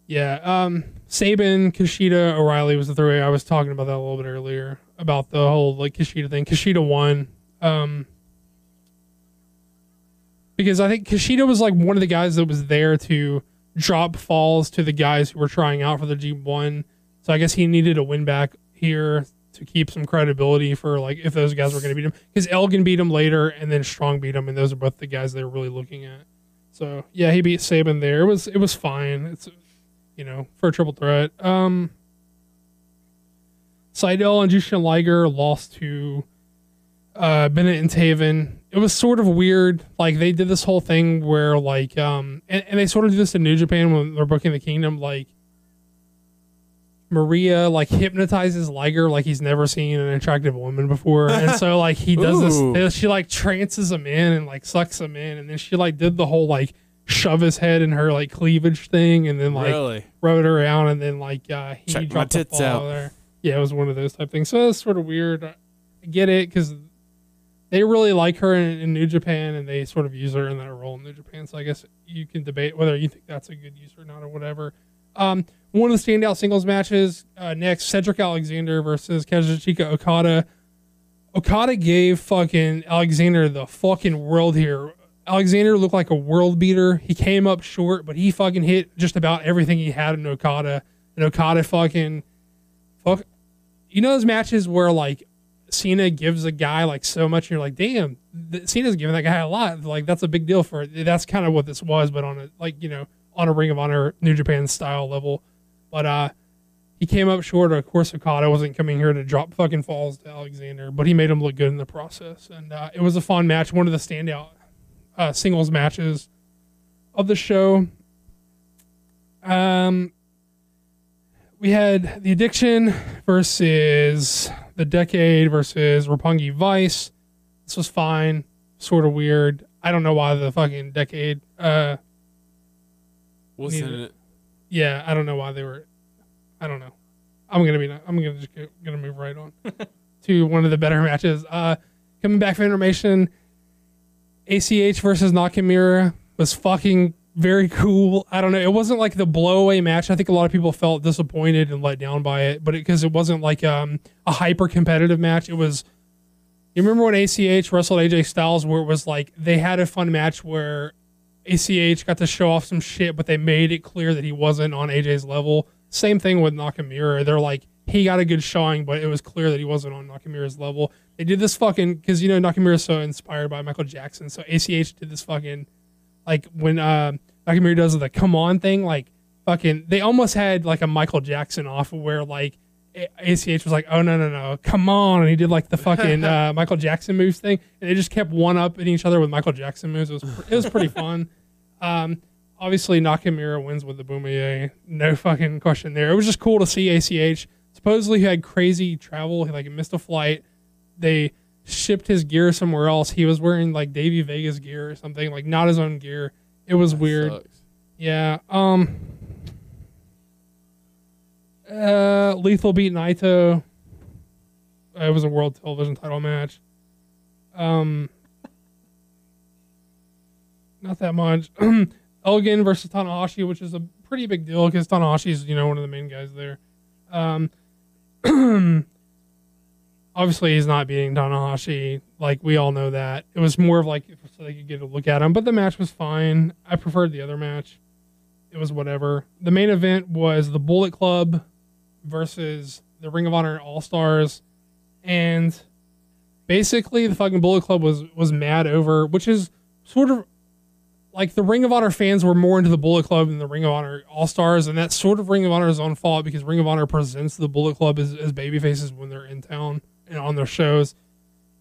Yeah. Sabin, Kushida, O'Reilly was the 3-way. I was talking about that a little bit earlier about the whole like Kushida thing. Kushida won. Because I think Kushida was like one of the guys that was there to drop falls to the guys who were trying out for the G1. So I guess he needed a win back here to keep some credibility for like if those guys were going to beat him. Because Elgin beat him later and then Strong beat him, and those are both the guys they were really looking at. So yeah, he beat Sabin there. It was fine. It's for a triple threat. Seidel and Jushin Liger lost to Bennett and Taven. It was sort of weird. Like they did this whole thing where like and they sort of do this in New Japan when they're booking the Kingdom. Like Maria like hypnotizes Liger like he's never seen an attractive woman before, and so like he does this. She like trances him in and like sucks him in, and then she like did the whole like shove his head in her like cleavage thing, and then like rode her around, and then like he check dropped my tits the out ball there. Yeah, it was one of those type things. So it's sort of weird. I get it because they really like her in New Japan, and they sort of use her in that role in New Japan. So I guess you can debate whether you think that's a good use or not or whatever. One of the standout singles matches next, Cedric Alexander versus Kazuchika Okada. Okada gave fucking Alexander the fucking world here. Alexander looked like a world beater. He came up short, but he fucking hit just about everything he had in Okada. And Okada fucking... those matches where like Cena gives a guy like so much, and you're like, damn, Cena's giving that guy a lot. Like that's a big deal for it. That's kind of what this was, but on a on a Ring of Honor New Japan style level. But he came up short. Of course, Okada wasn't coming here to drop fucking falls to Alexander, but he made him look good in the process. And it was a fun match, one of the standout singles matches of the show. We had The Addiction versus The Decade versus Roppongi Vice. This was fine, sort of weird. I don't know why the fucking Decade. Wasn't it? Yeah, I don't know why they were. I don't know. I'm gonna move right on to one of the better matches. Coming back for information, ACH versus Nakamura was fucking very cool. I don't know. It wasn't like the blowaway match. I think a lot of people felt disappointed and let down by it, but because it wasn't like a hyper competitive match. It was. You remember when ACH wrestled AJ Styles, where it was like they had a fun match where ACH got to show off some shit, but they made it clear that he wasn't on AJ's level. Same thing with Nakamura. They're like, he got a good showing, but it was clear that he wasn't on Nakamura's level. They did this fucking, because, Nakamura's so inspired by Michael Jackson. So ACH did this fucking, like, when Nakamura does the come on thing, like, fucking, they almost had, like, a Michael Jackson off where, like, ACH was like, oh, no, come on. And he did, like, the fucking Michael Jackson moves thing. And they just kept one-upping each other with Michael Jackson moves. It was pretty fun. Obviously, Nakamura wins with the Boomerang. No fucking question there. It was just cool to see ACH. Supposedly, he had crazy travel. He missed a flight. They shipped his gear somewhere else. He was wearing like Davey Vega's gear or something, like not his own gear. It was weird. Sucks. Yeah. Lethal beat Naito. It was a world television title match. Not that much. Elgin versus Tanahashi, which is a pretty big deal because Tanahashi's, one of the main guys there. Obviously, he's not beating Tanahashi. Like, we all know that. It was more of like so they could get a look at him. But the match was fine. I preferred the other match. It was whatever. The main event was the Bullet Club versus the Ring of Honor All-Stars. And basically, the fucking Bullet Club was mad over, which is sort of like the Ring of Honor fans were more into the Bullet Club than the Ring of Honor All-Stars, and that's sort of Ring of Honor's own fault because Ring of Honor presents the Bullet Club as babyfaces when they're in town and on their shows.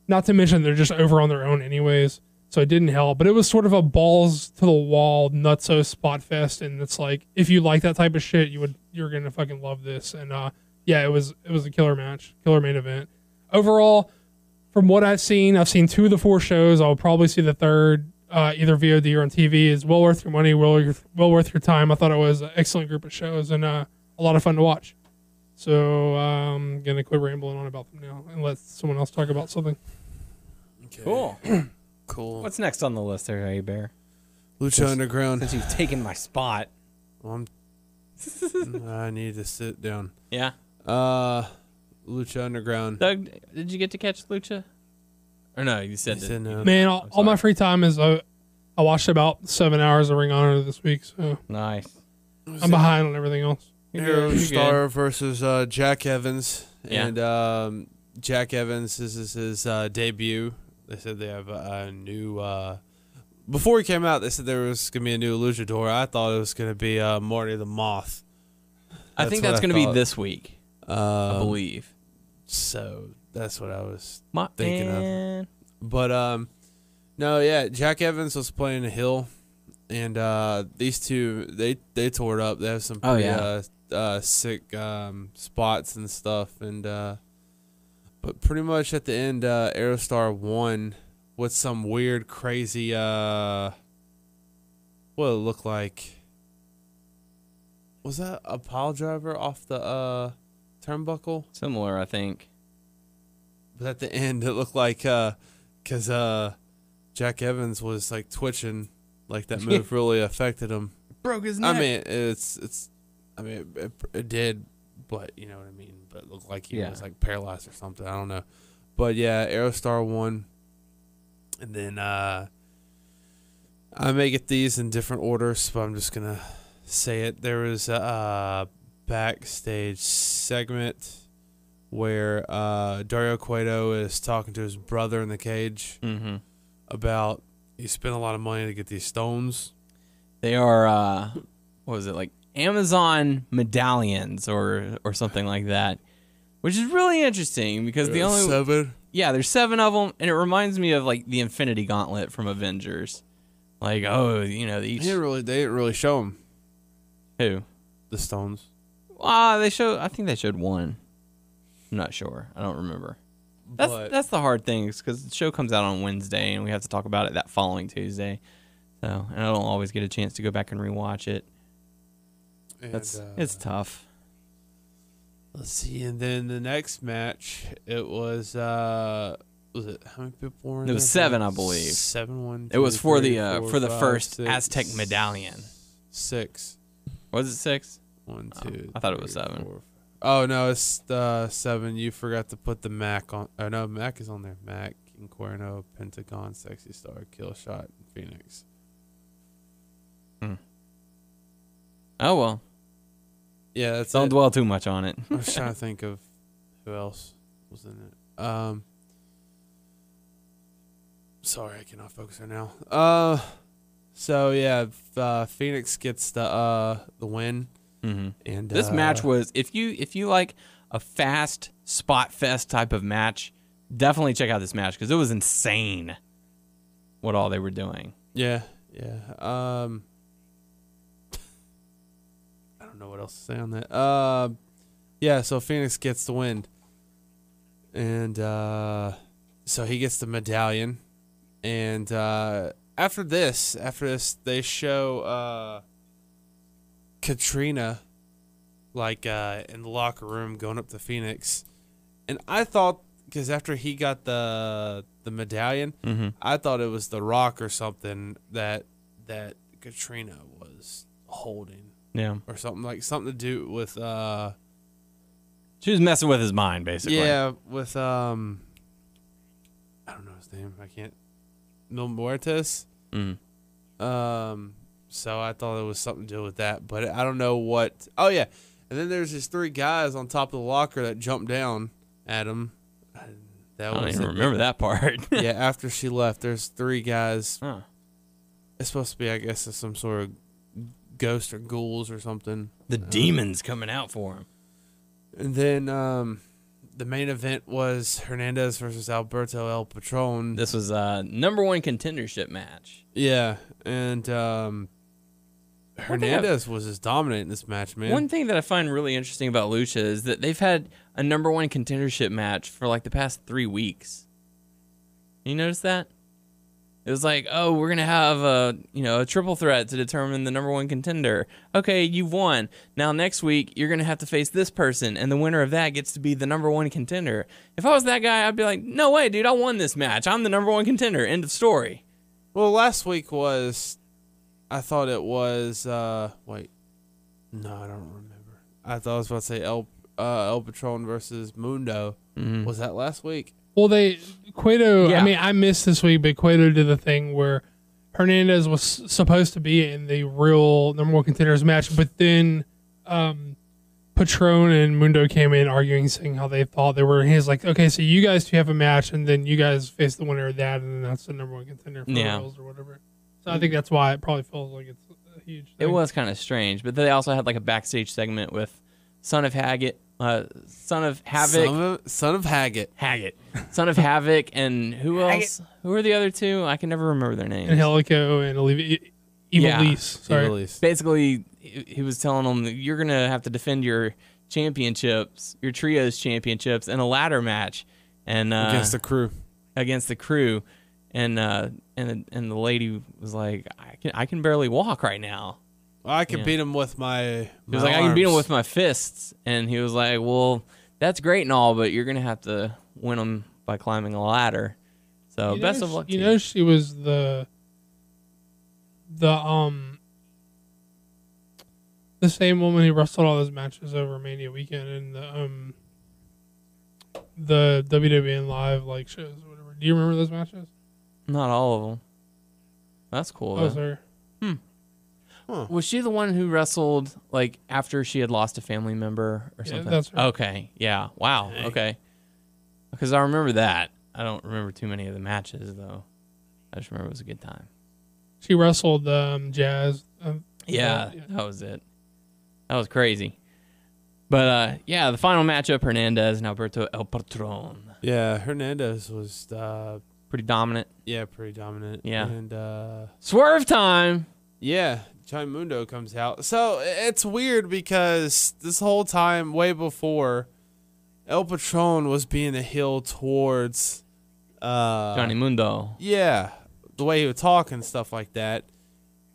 Not to mention they're just over on their own anyways, so it didn't help. But it was sort of a balls to the wall nutso spot fest, and it's like if you like that type of shit, you're gonna fucking love this. And yeah, it was a killer match, killer main event. Overall, from what I've seen 2 of the 4 shows. I'll probably see the third. Either VOD or on TV. Is well worth your money, well worth your time. I thought it was an excellent group of shows and a lot of fun to watch. So I'm going to quit rambling on about them now and let someone else talk about something. Okay. Cool. Cool. What's next on the list there, Hey Bear? Lucha Underground. Since you've taken my spot. Well, I need to sit down. Yeah. Lucha Underground. Doug, did you get to catch Lucha? Or no, you said no. Man, all my free time is I watched about 7 hours of Ring of Honor this week, so nice. I'm behind on everything else. Aerostar versus Jack Evans. Yeah. And Jack Evans, this is his debut. They said they have a new... before he came out, they said there was going to be a new luchador. I thought it was going to be Marty the Moth. I think that's going to be this week, I believe. So that's what I was My thinking man. of. But no, yeah, Jack Evans was playing a heel, and these two they tore it up. They have some pretty sick spots and stuff, and but pretty much at the end, Aerostar won with some weird, crazy what it looked like. Was that a pile driver off the turnbuckle? Similar, I think. But at the end, it looked like because Jack Evans was like twitching, like that move really affected him. Broke his neck. I mean, it did, but you know what I mean. But it looked like he was like paralyzed or something. I don't know. But yeah, Aerostar won, and then I may get these in different orders, but I'm just gonna say it. There was a backstage segment where Dario Cueto is talking to his brother in the cage about he spent a lot of money to get these stones. They are, what was it, like Amazon medallions or something like that, which is really interesting because the only 7. Yeah, there's 7 of them, and it reminds me of like the Infinity Gauntlet from Avengers. Like, They didn't really show them. Who? The stones. I think they showed 1. I'm not sure. I don't remember. That's the hard thing, because the show comes out on Wednesday, and we have to talk about it that following Tuesday. So, and I don't always get a chance to go back and rewatch it. And, it's tough. Let's see, and then the next match, it was it how many people were in It was there? 7, I believe. 7, 1, 2, It was for 3, the 4, for the 5, first 6, Aztec medallion. 6. Was it 6? 1, 2. I thought it was 3, 7. 4. Oh no, it's 7. You forgot to put the Mac on. Oh no, Mac is on there. Mac, Incuerno, Pentagon, Sexy Star, Killshot, and Phoenix. Oh well. Yeah, that's Don't it. dwell too much on it. I was trying to think of who else was in it. Sorry, I cannot focus right now. So yeah, Phoenix gets the win. Mm-hmm. And This match was, if you like a fast spot fest type of match, definitely check out this match because it was insane what all they were doing. Yeah. I don't know what else to say on that. Yeah, so Phoenix gets the win. And so he gets the medallion. And after this, they show Katrina like in the locker room going up to Phoenix. And I thought, because after he got the medallion, Mm-hmm. I thought it was The Rock or something that Katrina was holding. Yeah. Or something to do with She was messing with his mind, basically. yeah, with I don't know his name. I can't. Mil Muertes. Mm. So I thought it was something to do with that, but I don't know what. Oh yeah, and then there's these 3 guys on top of the locker that jumped down at him. That I don't was even it. remember that part. Yeah, after she left, there's 3 guys. Huh. It's supposed to be, I guess, some sort of ghost or ghouls or something. The demons coming out for him. And then the main event was Hernandez versus Alberto El Patron. This was a #1 contendership match. Yeah, and Hernandez was just dominant in this match, man. One thing that I find really interesting about Lucha is that they've had a #1 contendership match for like the past 3 weeks. You notice that? It was like, oh, we're gonna have a triple threat to determine the #1 contender. Okay, you've won. Now next week you're gonna have to face this person, and the winner of that gets to be the #1 contender. If I was that guy, I'd be like, no way, dude, I won this match. I'm the #1 contender. End of story. Well, last week was, I thought it was. Wait, no, I don't remember. I thought I was about to say El Patron versus Mundo. Mm-hmm. Was that last week? Well, Cueto, Yeah. I mean, I missed this week, but Cueto did the thing where Hernandez was supposed to be in the real #1 contenders match, but then Patron and Mundo came in arguing, saying how they thought they were. And he's like, okay, so you guys 2 have a match, and then you guys face the winner of that, and then that's the #1 contender for Reals or whatever. So I think that's why it probably feels like it's a huge thing. It was kind of strange, but they also had like a backstage segment with Son of Havoc, Son of Havoc, Son of Haggett. Son of Havoc, and who else? Who are the other 2? I can never remember their names. Angelico and Evilise. Sorry. Evilise. Basically, he was telling them that you're gonna have to defend your championships, your trios championships, in a ladder match, and Against the crew. And the lady was like, I can barely walk right now. Well, I can beat him with my. He was like, I can beat him with my fists, and he was like, well, that's great and all, but you're gonna have to win them by climbing a ladder. So best of luck. You know, she was the same woman who wrestled all those matches over Mania weekend and the WWN live like shows or whatever. Do you remember those matches? Not all of them. That's cool. That was though. her. Was she the one who wrestled like after she had lost a family member or something? That's her. Okay. Yeah. Wow. Dang. Okay. Because I remember that. I don't remember too many of the matches though. I just remember it was a good time. She wrestled Jazz. Yeah, that was it. That was crazy. But, yeah, the final matchup, Hernandez and Alberto El Patron. Yeah, Hernandez was Pretty dominant. Yeah, pretty dominant. Yeah. And Swerve time. yeah, Mundo comes out. So it's weird because this whole time, way before, El Patron was being a heel towards Johnny Mundo. Yeah, the way he would talk and stuff like that.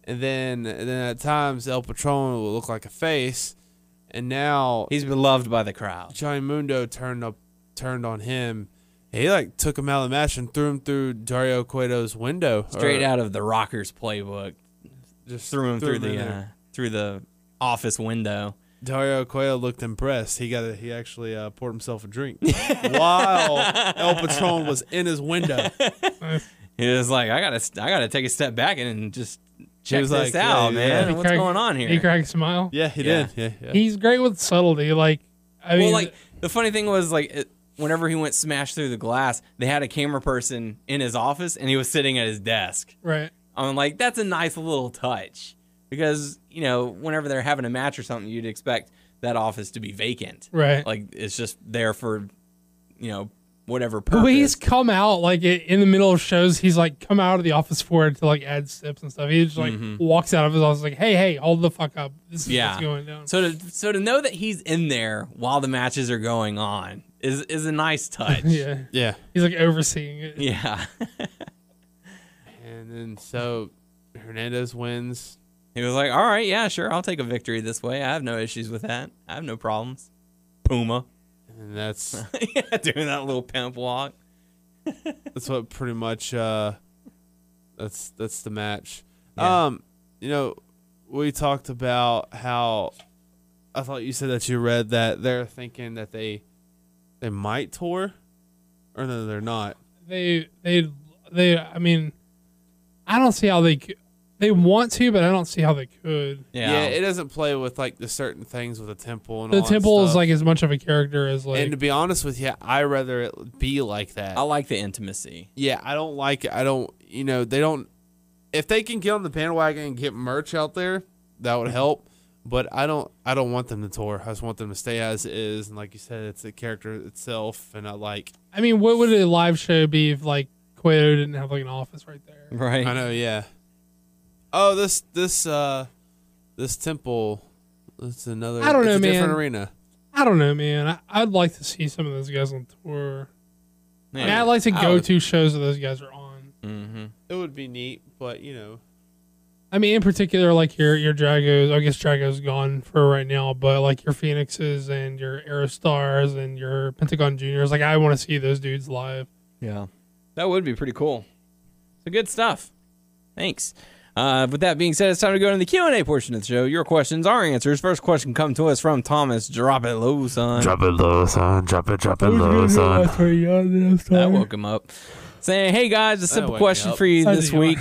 And then at times El Patron would look like a face. And now He's beloved by the crowd. Johnny Mundo turned on him. He like took him out of the match and threw him through Dario Cueto's window. Straight out of the Rockers playbook. Just Threw him through in the office window. Dario Cueto looked impressed. He actually poured himself a drink while El Patron was in his window. He was like, I gotta take a step back and just check was this like, out, yeah, man. yeah. What's going on here? He cracked a smile. Yeah, he Yeah. did. Yeah. He's great with subtlety. Like, I mean, Well, like the funny thing was, like, whenever he went smash through the glass, they had a camera person in his office, and he was sitting at his desk. right. I'm like, that's a nice little touch, because whenever they're having a match or something, you'd expect that office to be vacant. Right. Like it's just there for, whatever The purpose. way he's come out, like in the middle of shows, he's like come out of the office for it to like add steps and stuff. He just like walks out of his office like, hey, hold the fuck up. This is what's going down. So to know that he's in there while the matches are going on is a nice touch. Yeah. Yeah. He's like overseeing it. Yeah. And then so Hernandez wins. He was like, all right, yeah, sure, I'll take a victory this way. I have no issues with that. I have no problems. Puma. And that's Yeah, doing that little pimp walk. what pretty much that's the match. Yeah. We talked about how I thought you said that you read that they're thinking that they might tour, or no, they're not. They I mean, I don't see how they want to, but I don't see how they could. Yeah. It doesn't play with like the certain things with the temple and The all that temple is stuff. like as much of a character as like And to be honest with you, I rather it be like that. I like the intimacy. Yeah, I don't like it. I don't. They don't. If they can get on the bandwagon and get merch out there, that would help. But I don't want them to tour. I just want them to stay as is. And like you said, it's the character itself. And I mean, what would a live show be if like Cueto didn't have like an office right there? Right. I know, yeah. Oh, this temple. It's another. I don't know, it's a different man. arena. I don't know, man. I'd like to see some of those guys on tour. I mean, I'd Yeah. like to I go would- to shows that those guys are on. Mm-hmm. It would be neat, but I mean, in particular, like your Dragos. I guess Drago's gone for right now, but like your Phoenixes and your Aerostars and your Pentagon Juniors. Like I want to see those dudes live. Yeah. That would be pretty cool. So good stuff. Thanks. With that being said, it's time to go into the Q&A portion of the show. Your questions, our answers. First question comes to us from Thomas. Drop it low, son. Drop it low, son. Drop it low, son. That woke him up. Saying, hey guys, a simple wake me question up. for you How's this it week.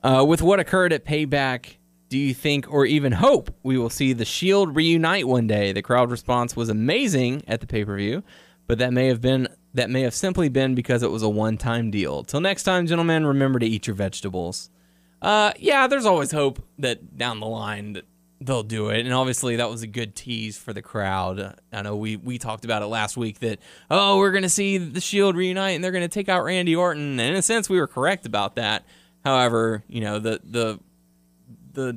With what occurred at Payback, do you think or even hope we will see the Shield reunite one day? The crowd response was amazing at the pay-per-view, but that may have simply been because it was a one-time deal. Till next time, gentlemen, remember to eat your vegetables. Yeah, there's always hope that down the line that they'll do it, and obviously that was a good tease for the crowd. I know we talked about it last week that, we're going to see the Shield reunite and they're going to take out Randy Orton, and in a sense we were correct about that. However, the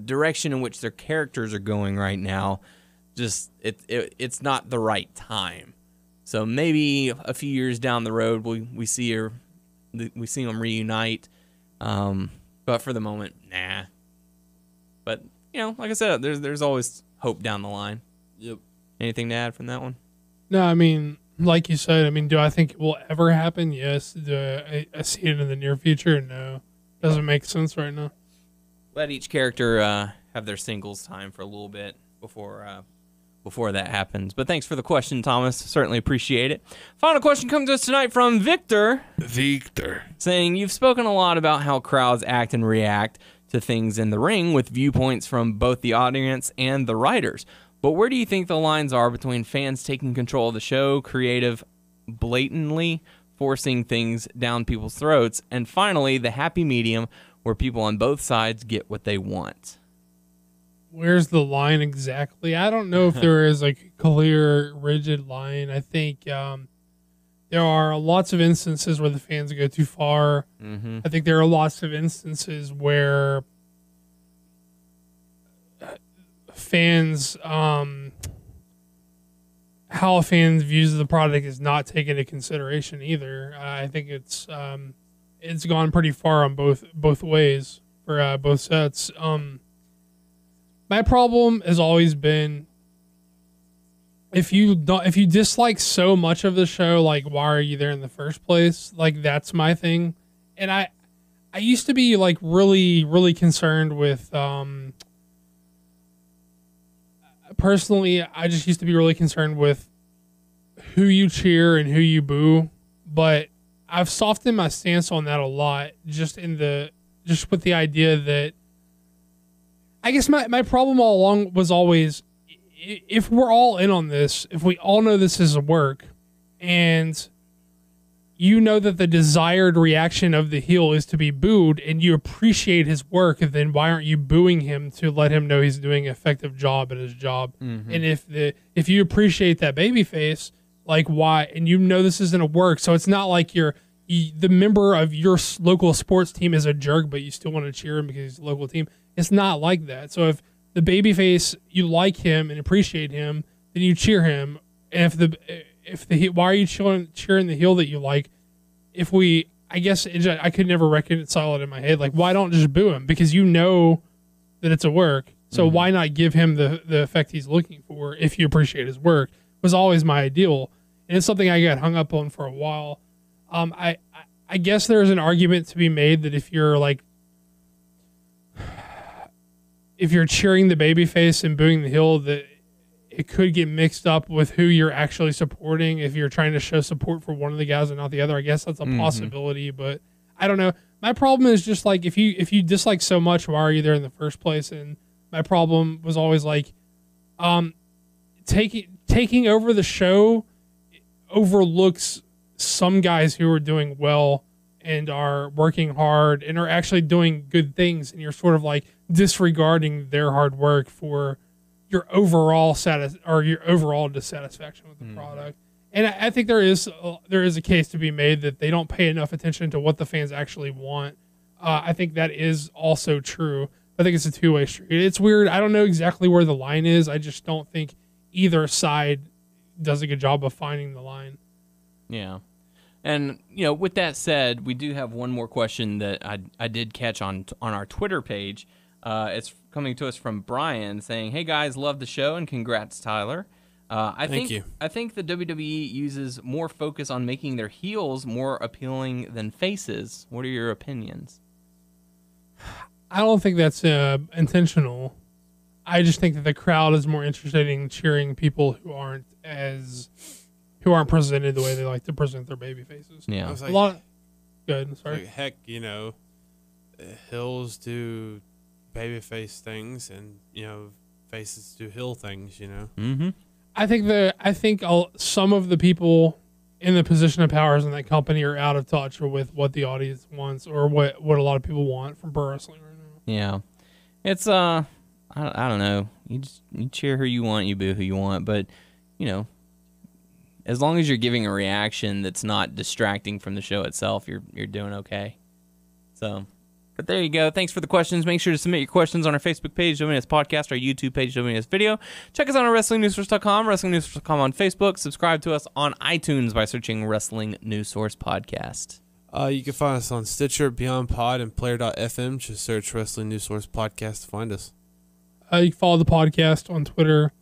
direction in which their characters are going right now, just it's not the right time. So maybe a few years down the road we see them reunite. But for the moment, nah. But like I said, there's always hope down the line. Yep. Anything to add from that one? No, I mean, like you said, I mean, do I think it will ever happen? Yes. Do I see it in the near future? No. Doesn't make sense right now. Let each character have their singles time for a little bit before that happens. But thanks for the question, Thomas. Certainly appreciate it. Final question comes to us tonight from Victor. Saying, you've spoken a lot about how crowds act and react to things in the ring with viewpoints from both the audience and the writers. But where do you think the lines are between fans taking control of the show, creative blatantly forcing things down people's throats, and finally the happy medium where people on both sides get what they want? where's the line exactly? I don't know if there is like a clear, rigid line. I think there are lots of instances where the fans go too far. Mm-hmm. I think there are lots of instances where fans, how a fan views the product is not taken into consideration either. I think it's gone pretty far on both ways for both sets. My problem has always been if you dislike so much of the show, like why are you there in the first place? Like that's my thing. And I used to be like really, really concerned with personally, I just used to be really concerned with who you cheer and who you boo, but I've softened my stance on that a lot just with the idea that I guess my problem all along was always if we're all in on this, if we all know this is a work and you know that the desired reaction of the heel is to be booed and you appreciate his work, then why aren't you booing him to let him know he's doing an effective job at his job? Mm-hmm. And if you appreciate that babyface, like why, and you know this isn't a work, so it's not like the member of your local sports team is a jerk, but you still want to cheer him because he's a local team. It's not like that. So if the babyface, you like him and appreciate him, then you cheer him. And if the why are you cheering the heel that you like? I guess I could never reconcile it in my head. Like, why don't just boo him? Because you know that it's a work. So why not give him the effect he's looking for if you appreciate his work? Was always my ideal. And it's something I got hung up on for a while. I guess there's an argument to be made that if you're cheering the babyface and booing the heel, that it could get mixed up with who you're actually supporting. If you're trying to show support for one of the guys and not the other, I guess that's a possibility, but I don't know. My problem is just like, if you dislike so much, why are you there in the first place? And my problem was always like, taking over the show overlooks some guys who are doing well and are working hard and are actually doing good things, and you're sort of like disregarding their hard work for your overall dissatisfaction with the product. And I think there is a case to be made that they don't pay enough attention to what the fans actually want. I think that is also true. I think it's a two-way street. It's weird. I don't know exactly where the line is. I just don't think either side does a good job of finding the line. Yeah. And, with that said, we do have one more question that I did catch on our Twitter page. It's coming to us from Brian saying, "Hey guys, love the show and congrats, Tyler. Thank you. I think the WWE uses more focus on making their heels more appealing than faces. What are your opinions?" I don't think that's intentional. I just think that the crowd is more interested in cheering people who aren't presented the way they like to present their baby faces. Yeah, like, a lot. Good. Sorry. Like, heck, heels do babyface things, and faces do heel things. Mm-hmm. I think some of the people in the position of powers in that company are out of touch with what the audience wants or what a lot of people want from pro wrestling right now. Yeah, it's I don't know. You cheer who you want, you boo who you want, but as long as you're giving a reaction that's not distracting from the show itself, you're doing okay. So, but there you go. Thanks for the questions. Make sure to submit your questions on our Facebook page, WNS Podcast, our YouTube page, WNS Video. Check us out on WrestlingNewsSource.com, WrestlingNewsSource.com on Facebook. Subscribe to us on iTunes by searching Wrestling News Source Podcast. You can find us on Stitcher, Beyond Pod, and Player.fm. Just search Wrestling News Source Podcast to find us. You can follow the podcast on Twitter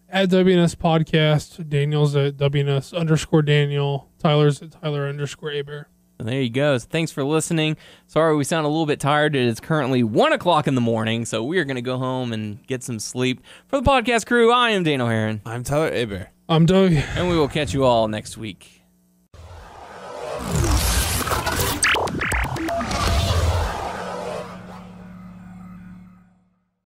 at WNS Podcast. Daniel's at WNS_Daniel. Tyler's at Tyler_Aber. And there you go. So thanks for listening. Sorry we sound a little bit tired. It is currently 1 o'clock in the morning, so we are going to go home and get some sleep. For the podcast crew, I am Daniel Heron. I'm Tyler Aber. I'm Doug. And we will catch you all next week.